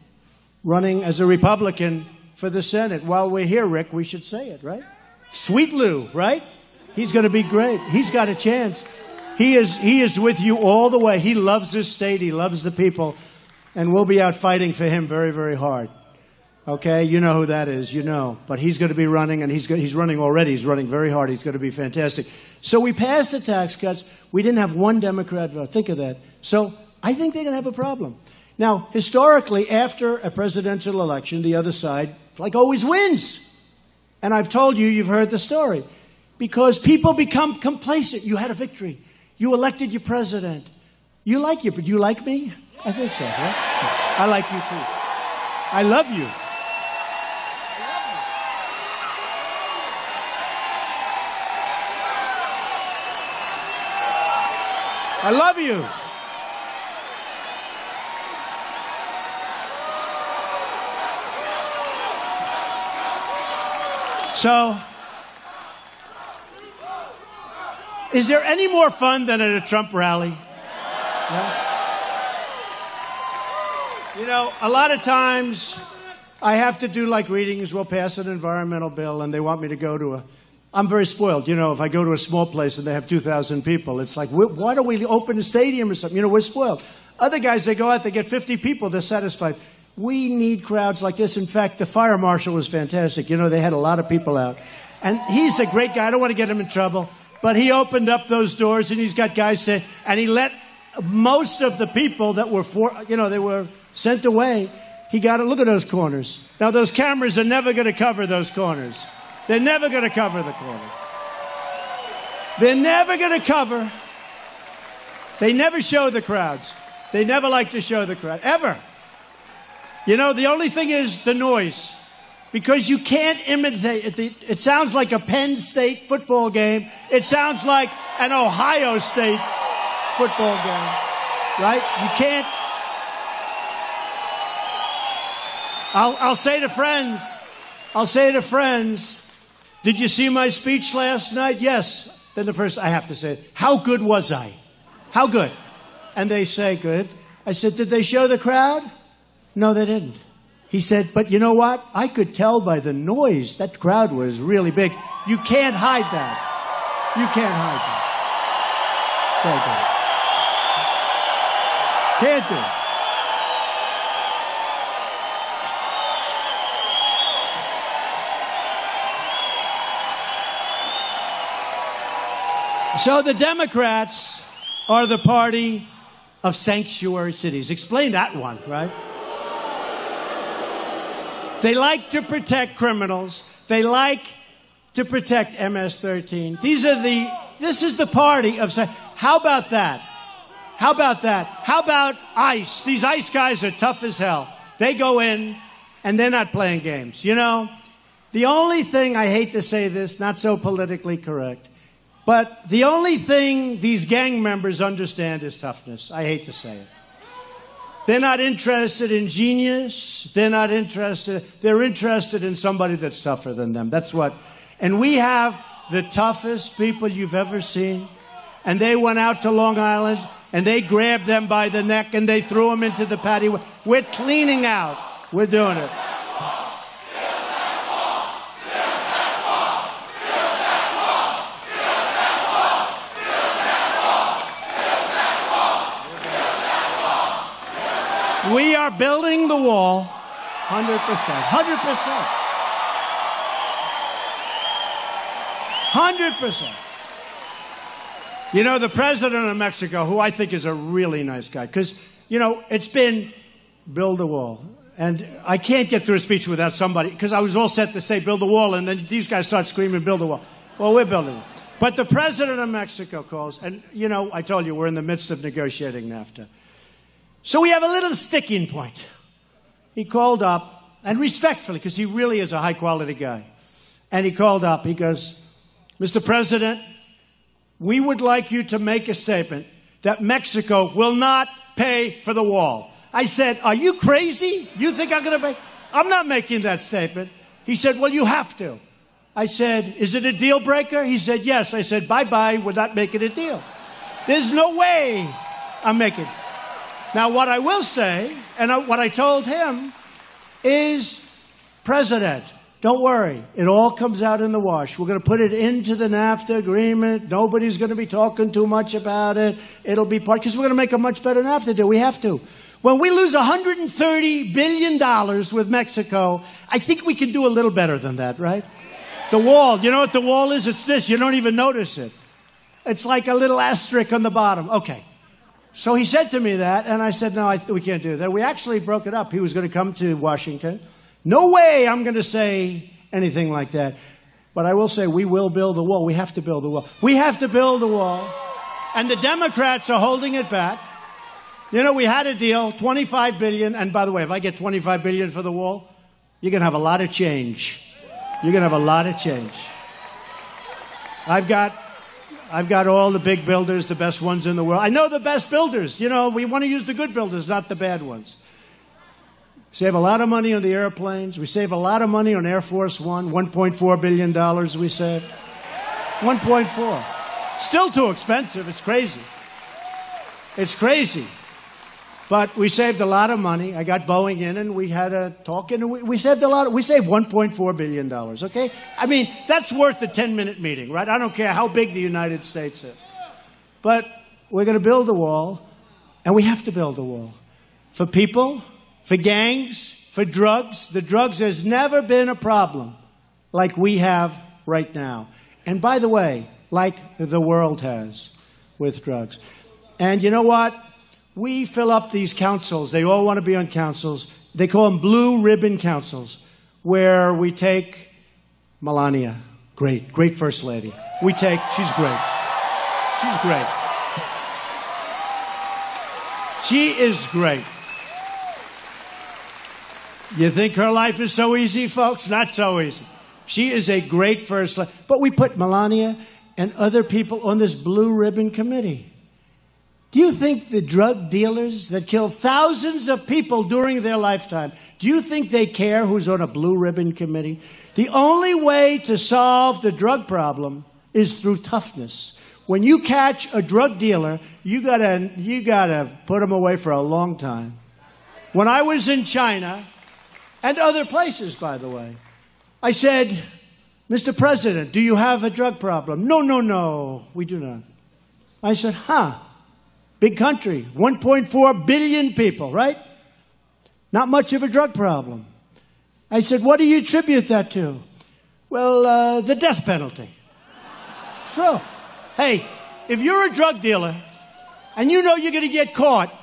running as a Republican for the Senate. While we're here, Rick, we should say it, right? Sweet Lou, right? He's going to be great. He's got a chance. He is with you all the way. He loves this state. He loves the people. And we'll be out fighting for him very, very hard. Okay? You know who that is. You know. But he's going to be running, and he's running already. He's running very hard. He's going to be fantastic. So we passed the tax cuts. We didn't have one Democrat vote. Think of that. So I think they're going to have a problem. Now, historically, after a presidential election, the other side, like, always wins. And I've told you, you've heard the story. Because people become complacent. You had a victory. You elected your president. You like you, but you like me? I think so, right? I like you too. I love you. I love you. So, is there any more fun than at a Trump rally? Yeah? You know, a lot of times I have to do like readings. We'll pass an environmental bill, and they want me to go to I'm very spoiled. You know, if I go to a small place and they have 2,000 people, it's like, why don't we open a stadium or something? You know, we're spoiled. Other guys, they go out, they get 50 people, they're satisfied. We need crowds like this. In fact, the fire marshal was fantastic. You know, they had a lot of people out. And he's a great guy. I don't want to get him in trouble. But he opened up those doors, and he's got guys say, and he let most of the people that were, they were sent away. He got to look at those corners. Now, those cameras are never going to cover those corners. They're never going to cover the corners. They're never going to cover. They never show the crowds. They never like to show the crowd, ever. You know, the only thing is the noise. Because you can't imitate it. It sounds like a Penn State football game. It sounds like an Ohio State football game. Right? You can't. I'll say to friends, did you see my speech last night? Yes. Then I have to say, how good was I? How good? And they say, good. I said, did they show the crowd? No, they didn't. He said, but you know what? I could tell by the noise. That crowd was really big. You can't hide that. You can't hide that. Can't do it. Can't do it. So the Democrats are the party of sanctuary cities. Explain that one, right? They like to protect criminals. They like to protect MS-13. This is the party of... How about that? How about that? How about ICE? These ICE guys are tough as hell. They go in, and they're not playing games. You know, the only thing, I hate to say this, not so politically correct, but the only thing these gang members understand is toughness. I hate to say it. They're not interested in genius. They're not interested. They're interested in somebody that's tougher than them. That's what. And we have the toughest people you've ever seen. And they went out to Long Island, and they grabbed them by the neck, and they threw them into the patio. We're cleaning out. We're doing it. We are building the wall 100%. 100%. 100%. You know, the president of Mexico, who I think is a really nice guy, because, you know, it's been build the wall. And I can't get through a speech without somebody, because I was all set to say build the wall, and then these guys start screaming build the wall. Well, we're building it. But the president of Mexico calls, and, you know, I told you, we're in the midst of negotiating NAFTA. So we have a little sticking point. He called up, and respectfully, because he really is a high-quality guy, and he called up, he goes, Mr. President, we would like you to make a statement that Mexico will not pay for the wall. I said, are you crazy? You think I'm going to pay? I'm not making that statement. He said, well, you have to. I said, is it a deal breaker? He said, yes. I said, bye-bye, we're not making a deal. There's no way I'm making it. Now, what I will say, and what I told him, is, President, don't worry. It all comes out in the wash. We're going to put it into the NAFTA agreement. Nobody's going to be talking too much about it. It'll be part, because we're going to make a much better NAFTA deal. We have to. When we lose $130 billion with Mexico, I think we can do a little better than that, right? The wall. You know what the wall is? It's this. You don't even notice it. It's like a little asterisk on the bottom. Okay. So he said to me that, and I said, no, we can't do that. We actually broke it up. He was going to come to Washington. No way I'm going to say anything like that. But I will say we will build the wall. We have to build the wall. We have to build the wall. And the Democrats are holding it back. You know, we had a deal, $25 billion. And by the way, if I get $25 billion for the wall, you're going to have a lot of change. You're going to have a lot of change. I've got all the big builders, the best ones in the world. I know the best builders. You know, we want to use the good builders, not the bad ones. Save a lot of money on the airplanes. We save a lot of money on Air Force One. $1.4 billion we save. 1.4. Still too expensive. It's crazy. It's crazy. But we saved a lot of money. I got Boeing in, and we had a talk, and we saved a lot. We saved $1.4 billion, okay? I mean, that's worth a 10-minute meeting, right? I don't care how big the United States is. But we're going to build a wall, and we have to build a wall. For people, for gangs, for drugs. The drugs has never been a problem like we have right now. And by the way, like the world has with drugs. And you know what? We fill up these councils. They all want to be on councils. They call them blue ribbon councils, where we take Melania. Great first lady. She's great. She's great. She is great. You think her life is so easy, folks? Not so easy. She is a great first lady. But we put Melania and other people on this blue ribbon committee. Do you think the drug dealers that kill thousands of people during their lifetime, do you think they care who's on a blue ribbon committee? The only way to solve the drug problem is through toughness. When you catch a drug dealer, you gotta put him away for a long time. When I was in China, and other places, by the way. I said, Mr. President, do you have a drug problem? No, no, no, we do not. I said, big country, 1.4 billion people, right? Not much of a drug problem. I said, what do you attribute that to? Well, the death penalty. So, hey, if you're a drug dealer and you know you're going to get caught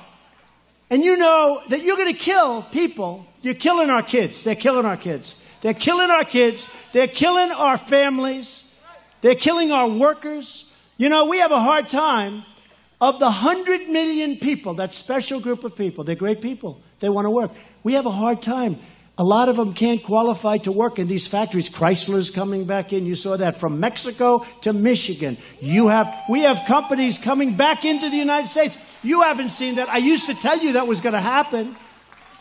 and you know that you're going to kill people, you're killing our kids. They're killing our kids. They're killing our kids. They're killing our families. They're killing our workers. You know, we have a hard time. Of the 100 million people, that special group of people, they're great people. They want to work. We have a hard time. A lot of them can't qualify to work in these factories. Chrysler's coming back in. You saw that from Mexico to Michigan. We have companies coming back into the United States. You haven't seen that. I used to tell you that was going to happen,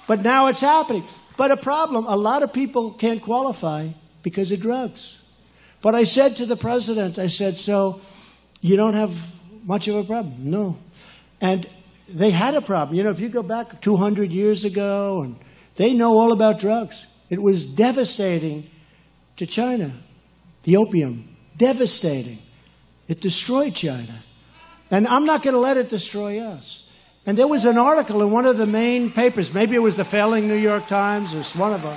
but now it's happening. But a lot of people can't qualify because of drugs. But I said to the president, I said, so you don't have much of a problem? No. And they had a problem. You know, if you go back 200 years ago, and they know all about drugs. It was devastating to China. The opium, devastating. It destroyed China. And I'm not going to let it destroy us. And there was an article in one of the main papers. Maybe it was the failing New York Times or one of them.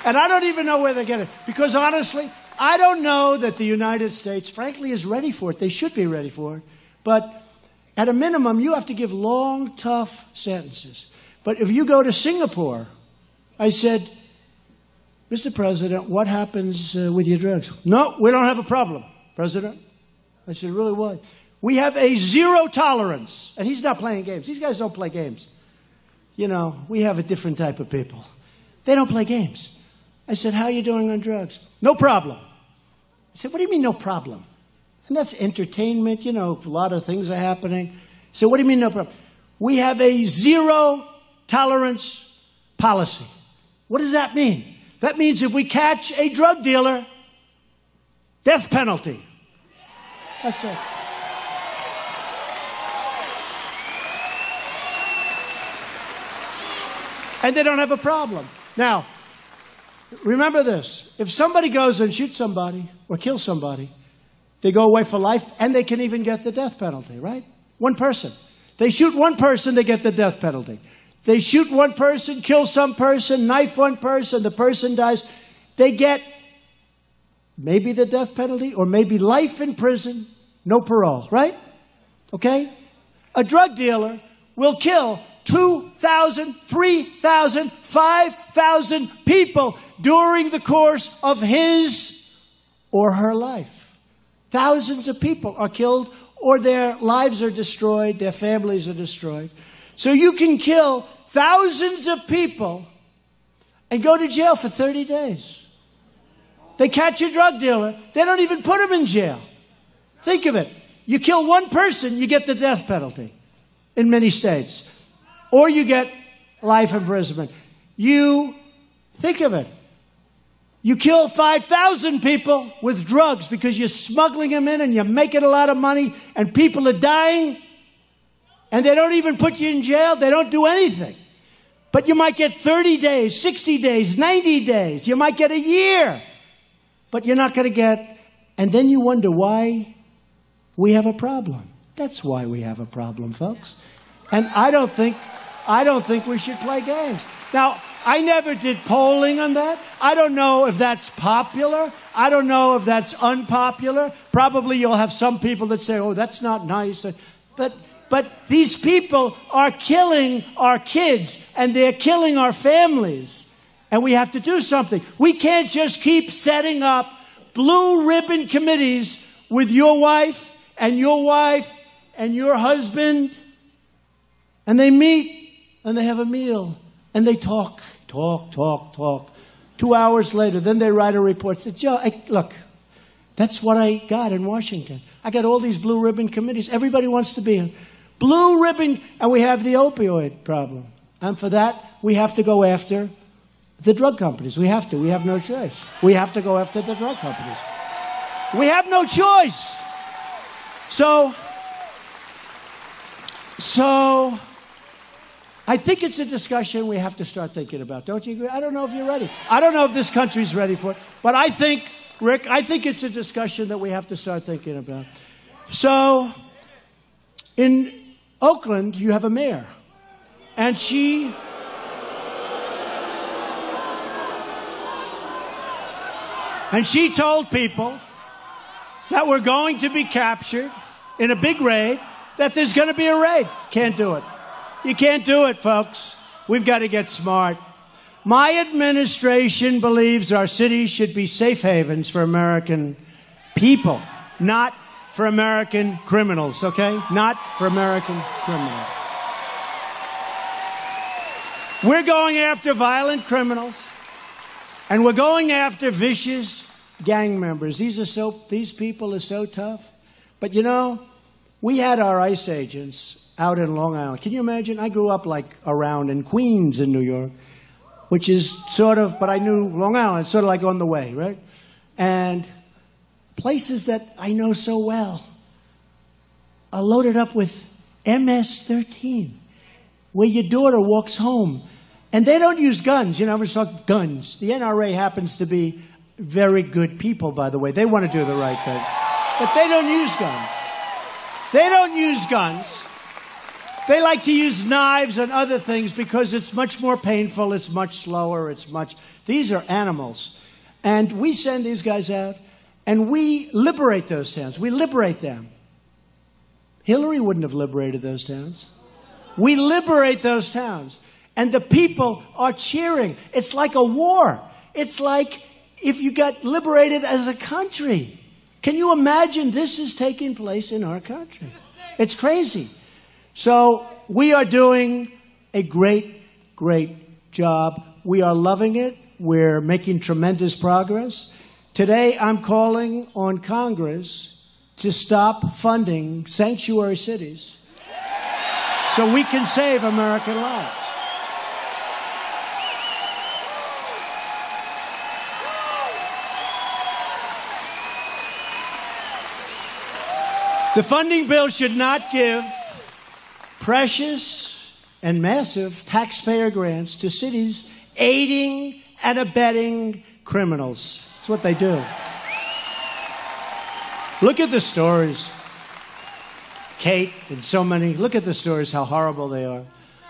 And I don't even know where they get it. Because honestly, I don't know that the United States, frankly, is ready for it. They should be ready for it. But at a minimum, you have to give long, tough sentences. But if you go to Singapore, I said, Mr. President, what happens with your drugs? No, we don't have a problem, President. I said, really, why? We have a zero tolerance. And he's not playing games. These guys don't play games. You know, we have a different type of people. They don't play games. I said, how are you doing on drugs? No problem. I said, what do you mean no problem? And that's entertainment. You know, a lot of things are happening. So what do you mean no problem? We have a zero tolerance policy. What does that mean? That means if we catch a drug dealer, death penalty. That's it. And they don't have a problem. Now, remember this. If somebody goes and shoots somebody or kills somebody, they go away for life and they can even get the death penalty, right? One person. They shoot one person, they get the death penalty. They shoot one person, kill some person, knife one person, the person dies. They get maybe the death penalty or maybe life in prison, no parole, right? Okay? A drug dealer will kill 2,000, 3,000, 5,000 people during the course of his or her life. Thousands of people are killed or their lives are destroyed, their families are destroyed. So you can kill thousands of people and go to jail for 30 days. They catch a drug dealer, they don't even put him in jail. Think of it. You kill one person, you get the death penalty in many states. Or you get life imprisonment. You think of it. You kill 5,000 people with drugs because you're smuggling them in and you're making a lot of money and people are dying and they don't even put you in jail. They don't do anything. But you might get 30 days, 60 days, 90 days. You might get a year. But you're not going to get... And then you wonder why we have a problem. That's why we have a problem, folks. And I don't think we should play games. Now, I never did polling on that. I don't know if that's popular. I don't know if that's unpopular. Probably you'll have some people that say, oh, that's not nice. But these people are killing our kids and they're killing our families. And we have to do something. We can't just keep setting up blue ribbon committees with your wife and your husband. And they meet and they have a meal and they talk. 2 hours later, then they write a report. Say, Joe, look, that's what I got in Washington. I got all these blue ribbon committees. Everybody wants to be in. Blue ribbon, and we have the opioid problem. And for that, we have to go after the drug companies. We have to. We have no choice. We have to go after the drug companies. We have no choice. So I think it's a discussion we have to start thinking about. Don't you agree? I don't know if you're ready. I don't know if this country's ready for it. But I think, Rick, I think it's a discussion that we have to start thinking about. So, in Oakland, you have a mayor. And she told people that we're going to be captured in a big raid, that there's going to be a raid. Can't do it. You can't do it, folks. We've got to get smart. My administration believes our cities should be safe havens for American people, not for American criminals, okay? Not for American criminals. We're going after violent criminals, and we're going after vicious gang members. These people are so tough. But, you know, we had our ICE agents out in Long Island. Can you imagine? I grew up like around in Queens in New York, which is sort of, but I knew Long Island, sort of like on the way, right? And places that I know so well are loaded up with MS-13, where your daughter walks home. And they don't use guns. You know, we talk guns. The NRA happens to be very good people, by the way. They want to do the right thing. But they don't use guns. They don't use guns. They like to use knives and other things because it's much more painful, it's much slower, these are animals. And we send these guys out, and we liberate those towns. We liberate them. Hillary wouldn't have liberated those towns. We liberate those towns. And the people are cheering. It's like a war. It's like if you got liberated as a country. Can you imagine this is taking place in our country? It's crazy. So we are doing a great, great job. We are loving it. We're making tremendous progress. Today, I'm calling on Congress to stop funding sanctuary cities so we can save American lives. The funding bill should not give precious and massive taxpayer grants to cities aiding and abetting criminals. That's what they do. Look at the stories. Kate and so many. Look at the stories, how horrible they are.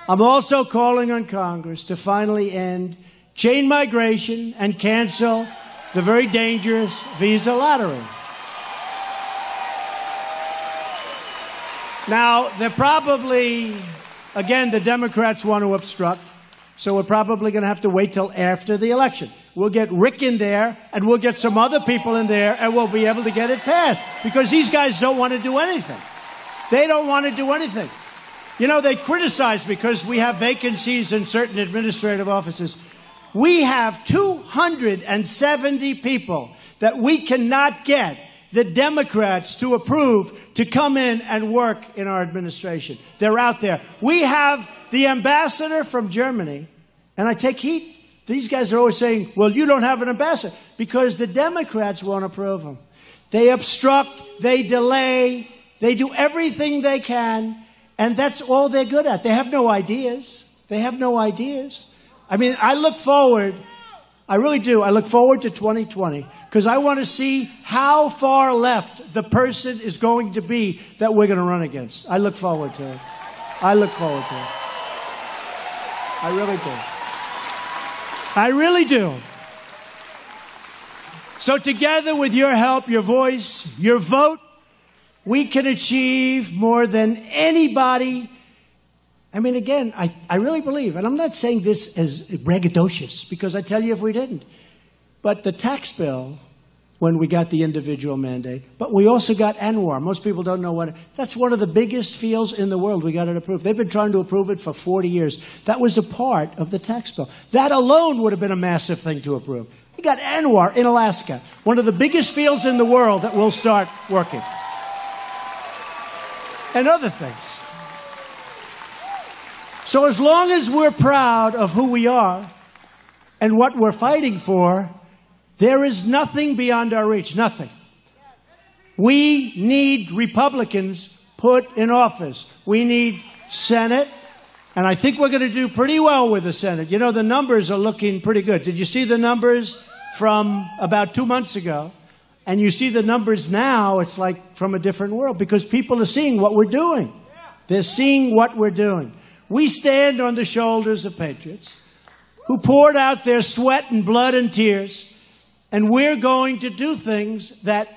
I'm also calling on Congress to finally end chain migration and cancel the very dangerous visa lottery. Now, they're probably, again, the Democrats want to obstruct, so we're probably going to have to wait till after the election. We'll get Rick in there, and we'll get some other people in there, and we'll be able to get it passed, because these guys don't want to do anything. They don't want to do anything. You know, they criticize because we have vacancies in certain administrative offices. We have 270 people that we cannot get the Democrats to approve to come in and work in our administration. They're out there. We have the ambassador from Germany, and I take heat. These guys are always saying, well, you don't have an ambassador, because the Democrats won't approve him. They obstruct, they delay, they do everything they can, and that's all they're good at. They have no ideas. They have no ideas. I mean, I look forward, I really do, I look forward to 2020, because I want to see how far left the person is going to be that we're going to run against. I look forward to it. I look forward to it. I really do. I really do. So together with your help, your voice, your vote, we can achieve more than anybody. I mean, again, I really believe, and I'm not saying this as braggadocious, because I tell you if we didn't. But the tax bill, when we got the individual mandate, but we also got ANWR. Most people don't know what that's one of the biggest fields in the world. We got it approved. They've been trying to approve it for 40 years. That was a part of the tax bill. That alone would have been a massive thing to approve. We got ANWR in Alaska, one of the biggest fields in the world that will start working. And other things. So as long as we're proud of who we are and what we're fighting for, there is nothing beyond our reach, nothing. We need Republicans put in office. We need Senate, And I think we're going to do pretty well with the Senate. You know, the numbers are looking pretty good. Did you see the numbers from about 2 months ago? And you see the numbers now, it's like from a different world because people are seeing what we're doing. They're seeing what we're doing. We stand on the shoulders of patriots who poured out their sweat and blood and tears, and we're going to do things that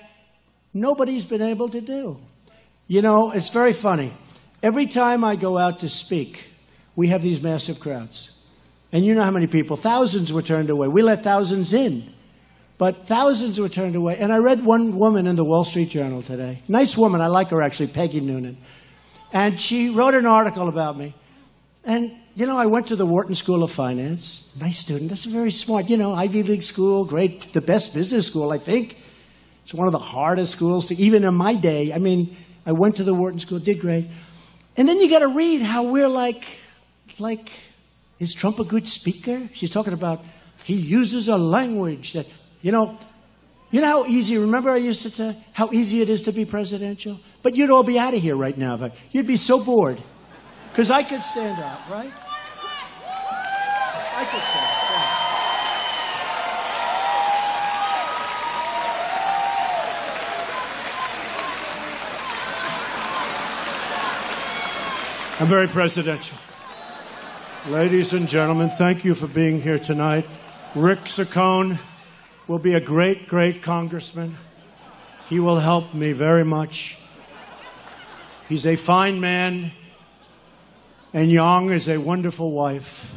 nobody's been able to do. You know, it's very funny. Every time I go out to speak, we have these massive crowds. And you know how many people, thousands were turned away. We let thousands in, but thousands were turned away. And I read one woman in the Wall Street Journal today. Nice woman, I like her actually, Peggy Noonan. And she wrote an article about me. And, you know, I went to the Wharton School of Finance. Nice student, that's very smart. You know, Ivy League school, great, the best business school, I think. It's one of the hardest schools to, even in my day. I mean, I went to the Wharton School, did great. And then you got to read how we're like, is Trump a good speaker? She's talking about he uses a language that, you know how easy, remember I used to tell how easy it is to be presidential? But you'd all be out of here right now. You'd be so bored. Because I could stand out, right? I could stand out. Yeah. I'm very presidential. Ladies and gentlemen, thank you for being here tonight. Rick Saccone will be a great, great congressman. He will help me very much. He's a fine man, and Yang is a wonderful wife.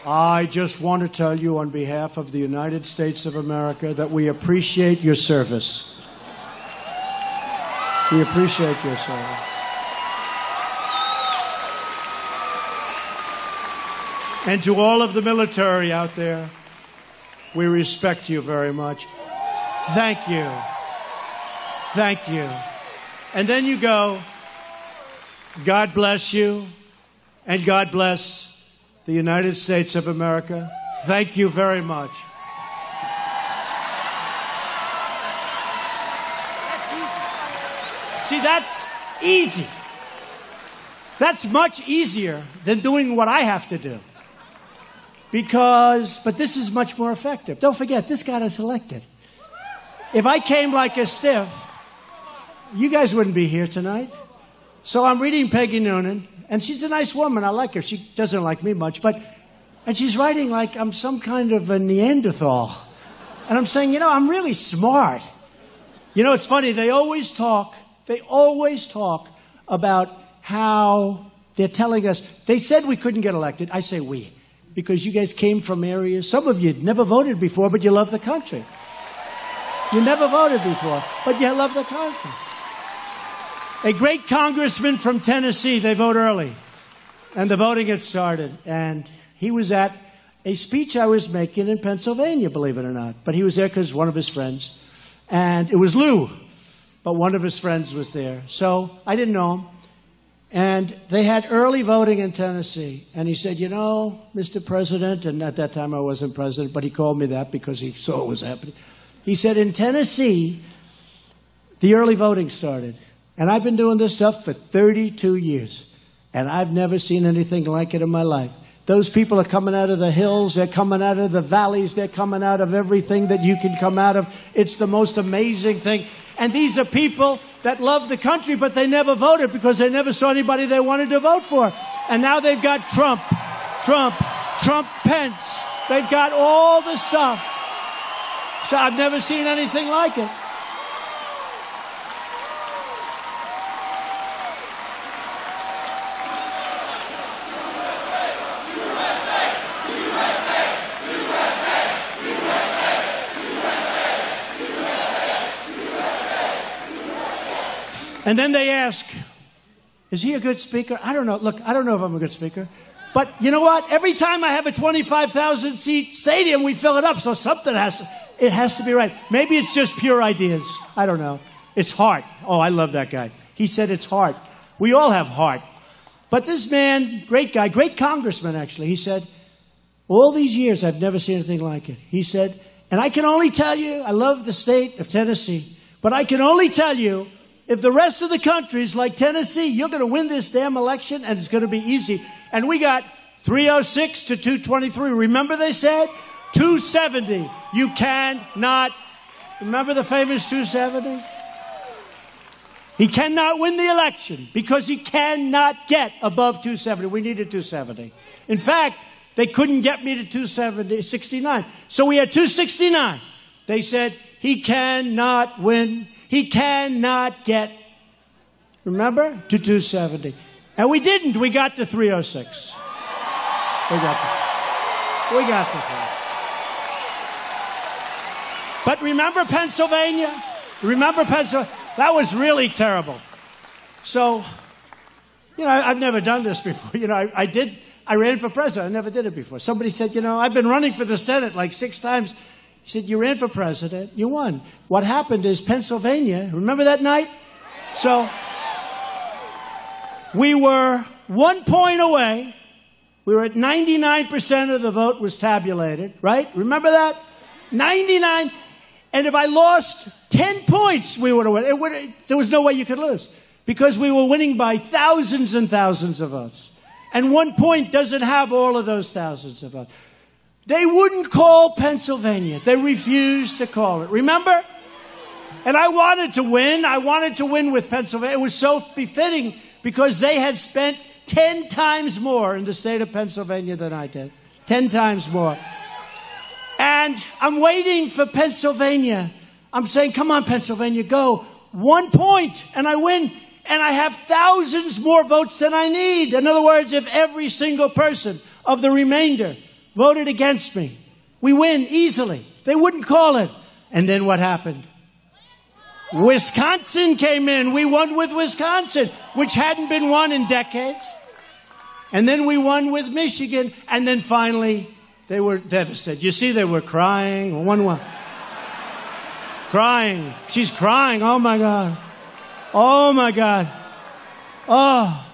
I just want to tell you on behalf of the United States of America that we appreciate your service. We appreciate your service. And to all of the military out there, we respect you very much. Thank you. Thank you. And then you go, God bless you, and God bless the United States of America. Thank you very much. That's easy. See, that's easy. That's much easier than doing what I have to do. But this is much more effective. Don't forget, this got us elected. If I came like a stiff, you guys wouldn't be here tonight. So I'm reading Peggy Noonan, and she's a nice woman. I like her. She doesn't like me much, and she's writing like I'm some kind of a Neanderthal. And I'm saying, you know, I'm really smart. You know, it's funny. They always talk about how they're telling us, they said we couldn't get elected. I say we. Because you guys came from areas, some of you had never voted before, but you love the country. You never voted before, but you love the country. A great congressman from Tennessee, they vote early. And the voting had started. And he was at a speech I was making in Pennsylvania, believe it or not. But he was there because one of his friends. And it was Lou, but one of his friends was there. So I didn't know him. And they had early voting in Tennessee. And he said, you know, Mr. President, and at that time I wasn't president, but he called me that because he saw what was happening. He said, in Tennessee, the early voting started. And I've been doing this stuff for 32 years. And I've never seen anything like it in my life. Those people are coming out of the hills. They're coming out of the valleys. They're coming out of everything that you can come out of. It's the most amazing thing. And these are people that love the country, but they never voted because they never saw anybody they wanted to vote for. And now they've got Trump, Pence. They've got all the stuff. So I've never seen anything like it. And then they ask, is he a good speaker? I don't know. Look, I don't know if I'm a good speaker. But you know what? Every time I have a 25,000 seat stadium, we fill it up. So something has to be right. Maybe it's just pure ideas. I don't know. It's heart. Oh, I love that guy. He said it's heart. We all have heart. But this man, great guy, great congressman actually, he said, all these years I've never seen anything like it. He said, and I can only tell you, I love the state of Tennessee, but I can only tell you if the rest of the country is like Tennessee, you're going to win this damn election, and it's going to be easy. And we got 306 to 223. Remember they said? 270. You cannot. Remember the famous 270? He cannot win the election because he cannot get above 270. We needed 270. In fact, they couldn't get me to 269. So we had 269. They said, he cannot win. He cannot get, remember, to 270. And we didn't. We got to 306. We got to 3. But remember Pennsylvania? Remember Pennsylvania? That was really terrible. So, I've never done this before. I ran for president. I never did it before. Somebody said, I've been running for the Senate like 6 times. He said, you ran for president. You won. What happened is Pennsylvania, remember that night? So, we were 1 point away. We were at 99% of the vote was tabulated, right? Remember that? 99. And if I lost 10 points, we would have won. There was no way you could lose because we were winning by thousands and thousands of votes. And 1 point doesn't have all of those thousands of votes. They wouldn't call Pennsylvania. They refused to call it. Remember? And I wanted to win. I wanted to win with Pennsylvania. It was so befitting because they had spent 10 times more in the state of Pennsylvania than I did. 10 times more. And I'm waiting for Pennsylvania. I'm saying, come on, Pennsylvania, go. 1 point, and I win. And I have thousands more votes than I need. In other words, if every single person of the remainder voted against me, we win easily. They wouldn't call it. And then what happened? Wisconsin came in. We won with Wisconsin, which hadn't been won in decades. And then we won with Michigan. And then finally, they were devastated. You see, they were crying. One. Crying. She's crying. Oh, my God. Oh, my God. Oh.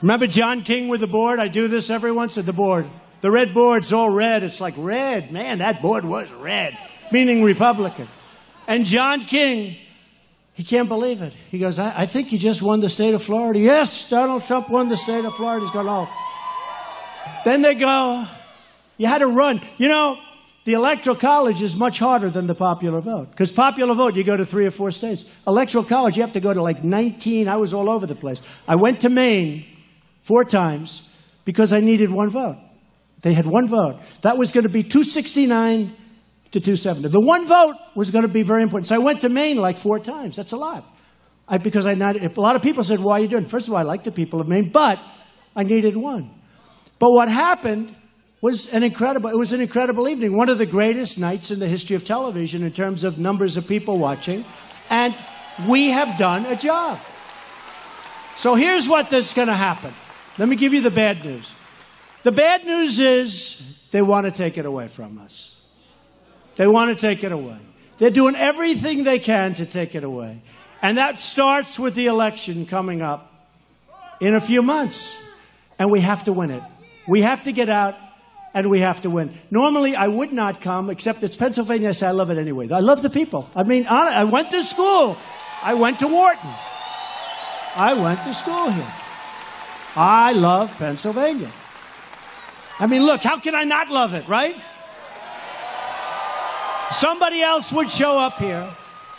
Remember John King with the board? I do this every once at the board. The red board's all red. It's like red. Man, that board was red, meaning Republican. And John King, he can't believe it. He goes, I think he just won the state of Florida. Yes, Donald Trump won the state of Florida. He's going, oh. Then they go, you had to run. The Electoral College is much harder than the popular vote. Because popular vote, you go to 3 or 4 states. Electoral College, you have to go to like 19. I was all over the place. I went to Maine 4 times because I needed 1 vote. They had 1 vote. That was going to be 269 to 270. The 1 vote was going to be very important. So I went to Maine like 4 times. That's a lot. Because a lot of people said, why are you doing it? First of all, I like the people of Maine, but I needed 1. But what happened was an incredible evening. One of the greatest nights in the history of television in terms of numbers of people watching. And we have done a job. So here's what's going to happen. Let me give you the bad news. The bad news is they want to take it away from us. They want to take it away. They're doing everything they can to take it away. And that starts with the election coming up in a few months. And we have to win it. We have to get out. And we have to win. Normally, I would not come, except it's Pennsylvania. I say I love it anyway. I love the people. I mean, I went to school. I went to Wharton. I went to school here. I love Pennsylvania. I mean, look, how can I not love it, right? Somebody else would show up here.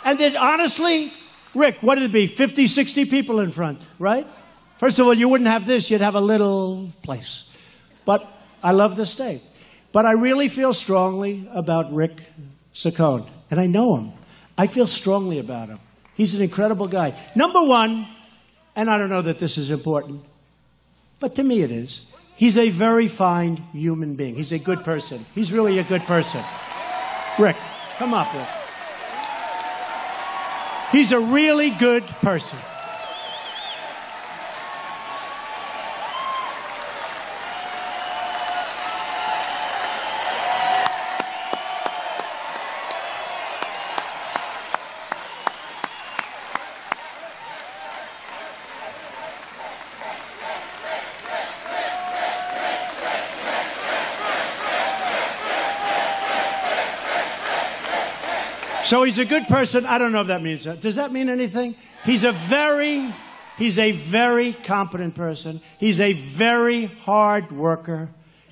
And then, honestly, Rick, what would it be? 50, 60 people in front, right? First of all, you wouldn't have this. You'd have a little place. But I love the state. But I really feel strongly about Rick Saccone. And I know him. I feel strongly about him. He's an incredible guy. Number one, and I don't know that this is important, but to me it is, he's a very fine human being. He's a good person. He's really a good person. Rick, come up, Rick. He's a really good person. So he's a good person. I don't know if that means that. Does that mean anything? He's a very competent person. He's a very hard worker.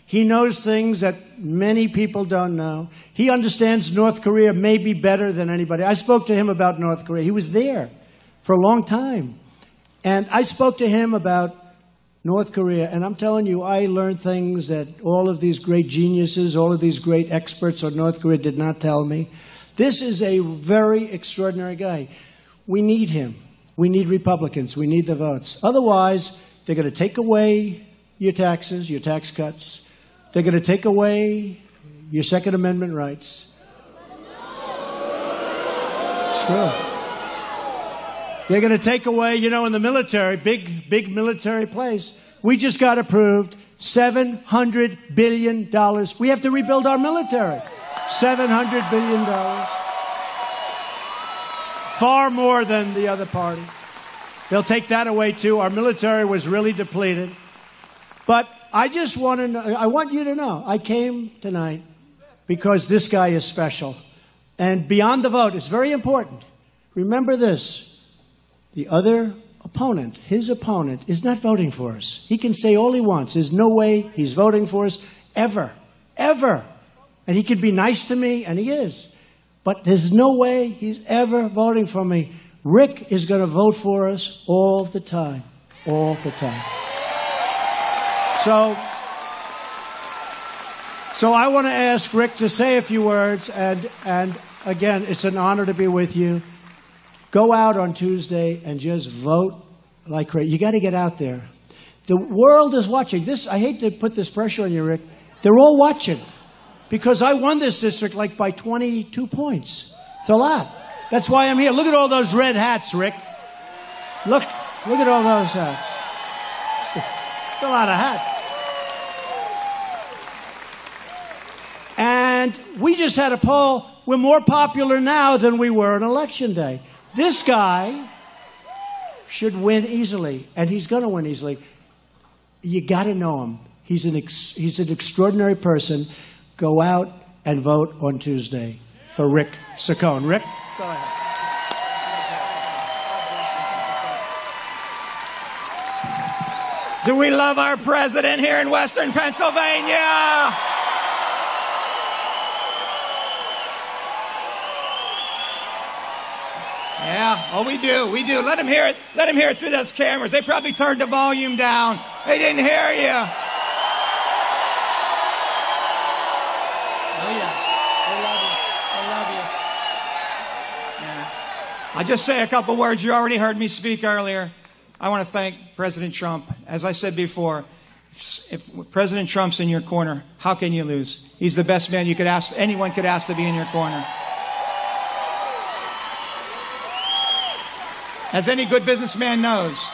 He knows things that many people don't know. He understands North Korea maybe better than anybody. I spoke to him about North Korea. He was there for a long time. And I spoke to him about North Korea, and I'm telling you, I learned things that all of these great geniuses, all of these great experts on North Korea did not tell me. This is a very extraordinary guy. We need him. We need Republicans. We need the votes. Otherwise, they're going to take away your taxes, your tax cuts. They're going to take away your Second Amendment rights. It's true. They're going to take away, you know, in the military, big military place, we just got approved $700 billion. We have to rebuild our military. $700 billion. Far more than the other party. They'll take that away, too. Our military was really depleted. But I just want to know, I want you to know, I came tonight because this guy is special. And beyond the vote, it's very important. Remember this. The other opponent, his opponent, is not voting for us. He can say all he wants. There's no way he's voting for us ever. Ever. And he can be nice to me, and he is. But there's no way he's ever voting for me. Rick is going to vote for us all the time. All the time. So I want to ask Rick to say a few words, and again, it's an honor to be with you. Go out on Tuesday and just vote like crazy. You got to get out there. The world is watching. This, I hate to put this pressure on you, Rick. They're all watching because I won this district like by 22 points. It's a lot. That's why I'm here. Look at all those red hats, Rick. Look at all those hats. It's a lot of hats. And we just had a poll. We're more popular now than we were on Election Day. This guy should win easily, and he's going to win easily. You got to know him. He's an extraordinary person. Go out and vote on Tuesday for Rick Saccone. Rick, go ahead. Do we love our president here in Western Pennsylvania? Yeah, oh, we do. Let them hear it. Let them hear it through those cameras. They probably turned the volume down. They didn't hear you. Oh, yeah. They love you. They love you. Yeah. I'll just say a couple words. You already heard me speak earlier. I want to thank President Trump. As I said before, if President Trump's in your corner, how can you lose? He's the best man you could ask. Anyone could ask to be in your corner. As any good businessman knows,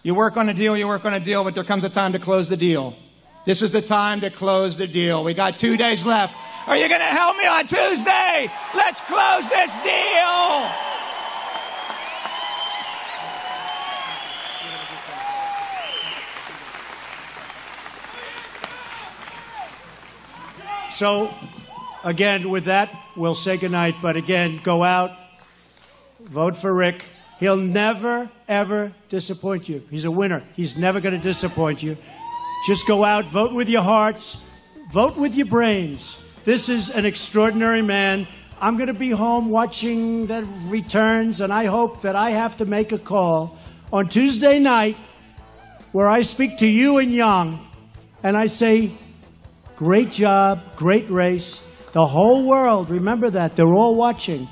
you work on a deal, but there comes a time to close the deal. This is the time to close the deal. We got 2 days left. Are you going to help me on Tuesday? Let's close this deal. So, again, with that, we'll say goodnight. But again, go out, vote for Rick. He'll never, ever disappoint you. He's a winner. He's never going to disappoint you. Just go out, vote with your hearts, vote with your brains. This is an extraordinary man. I'm going to be home watching the returns, and I hope that I have to make a call on Tuesday night where I speak to you and Young, and I say, great job, great race. The whole world, remember that. They're all watching.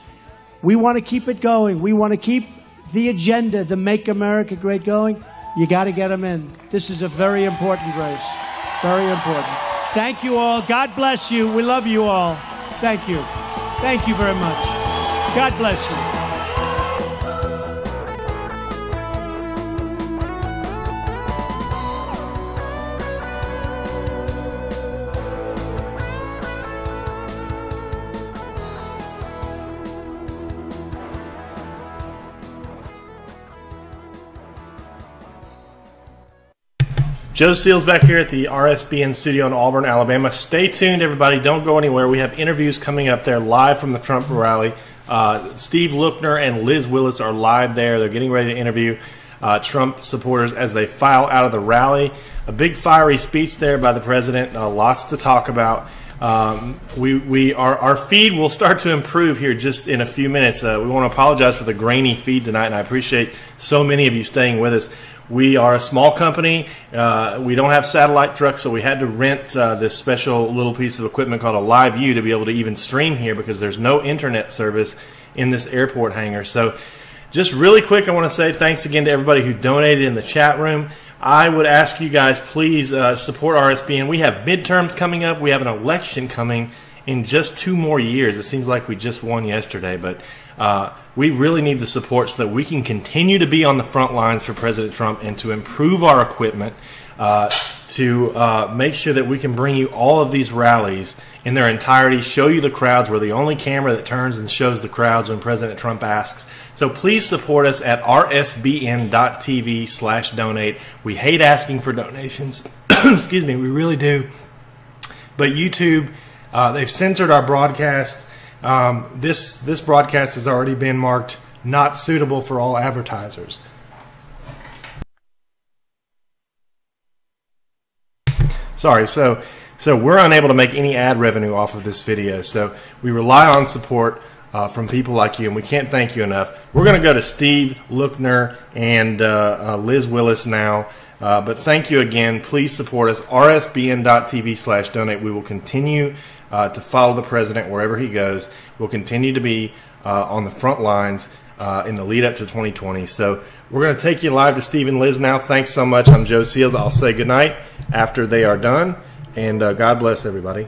We want to keep it going. We want to keep the agenda, the Make America Great going. You got to get them in. This is a very important race. Very important. Thank you all. God bless you. We love you all. Thank you. Thank you very much. God bless you. Joe Seals back here at the RSBN studio in Auburn, Alabama. Stay tuned, everybody. Don't go anywhere. We have interviews coming up there live from the Trump rally. Steve Lookner and Liz Willis are live there. They're getting ready to interview Trump supporters as they file out of the rally. A big fiery speech there by the president. Lots to talk about. Our feed will start to improve here just in a few minutes. We want to apologize for the grainy feed tonight, and I appreciate so many of you staying with us. We are a small company. We don't have satellite trucks, so we had to rent this special little piece of equipment called a Live View to be able to even stream here because there's no internet service in this airport hangar. So just really quick, I want to say thanks again to everybody who donated in the chat room. I would ask you guys, please support RSBN. We have midterms coming up. We have an election coming in just 2 more years. It seems like we just won yesterday, but we really need the support so that we can continue to be on the front lines for President Trump and to improve our equipment, to make sure that we can bring you all of these rallies in their entirety, show you the crowds. We're the only camera that turns and shows the crowds when President Trump asks. So please support us at rsbn.tv/donate. We hate asking for donations. Excuse me, we really do. But YouTube, they've censored our broadcasts. This broadcast has already been marked not suitable for all advertisers. Sorry, so we're unable to make any ad revenue off of this video. So we rely on support from people like you, and we can't thank you enough. We're going to go to Steve Lookner and Liz Willis now. But thank you again. Please support us. rsbn.tv/donate. We will continue to follow the president wherever he goes. We'll continue to be on the front lines in the lead up to 2020. So we're going to take you live to Steve and Liz now. Thanks so much. I'm Joe Seals. I'll say goodnight after they are done. And God bless everybody.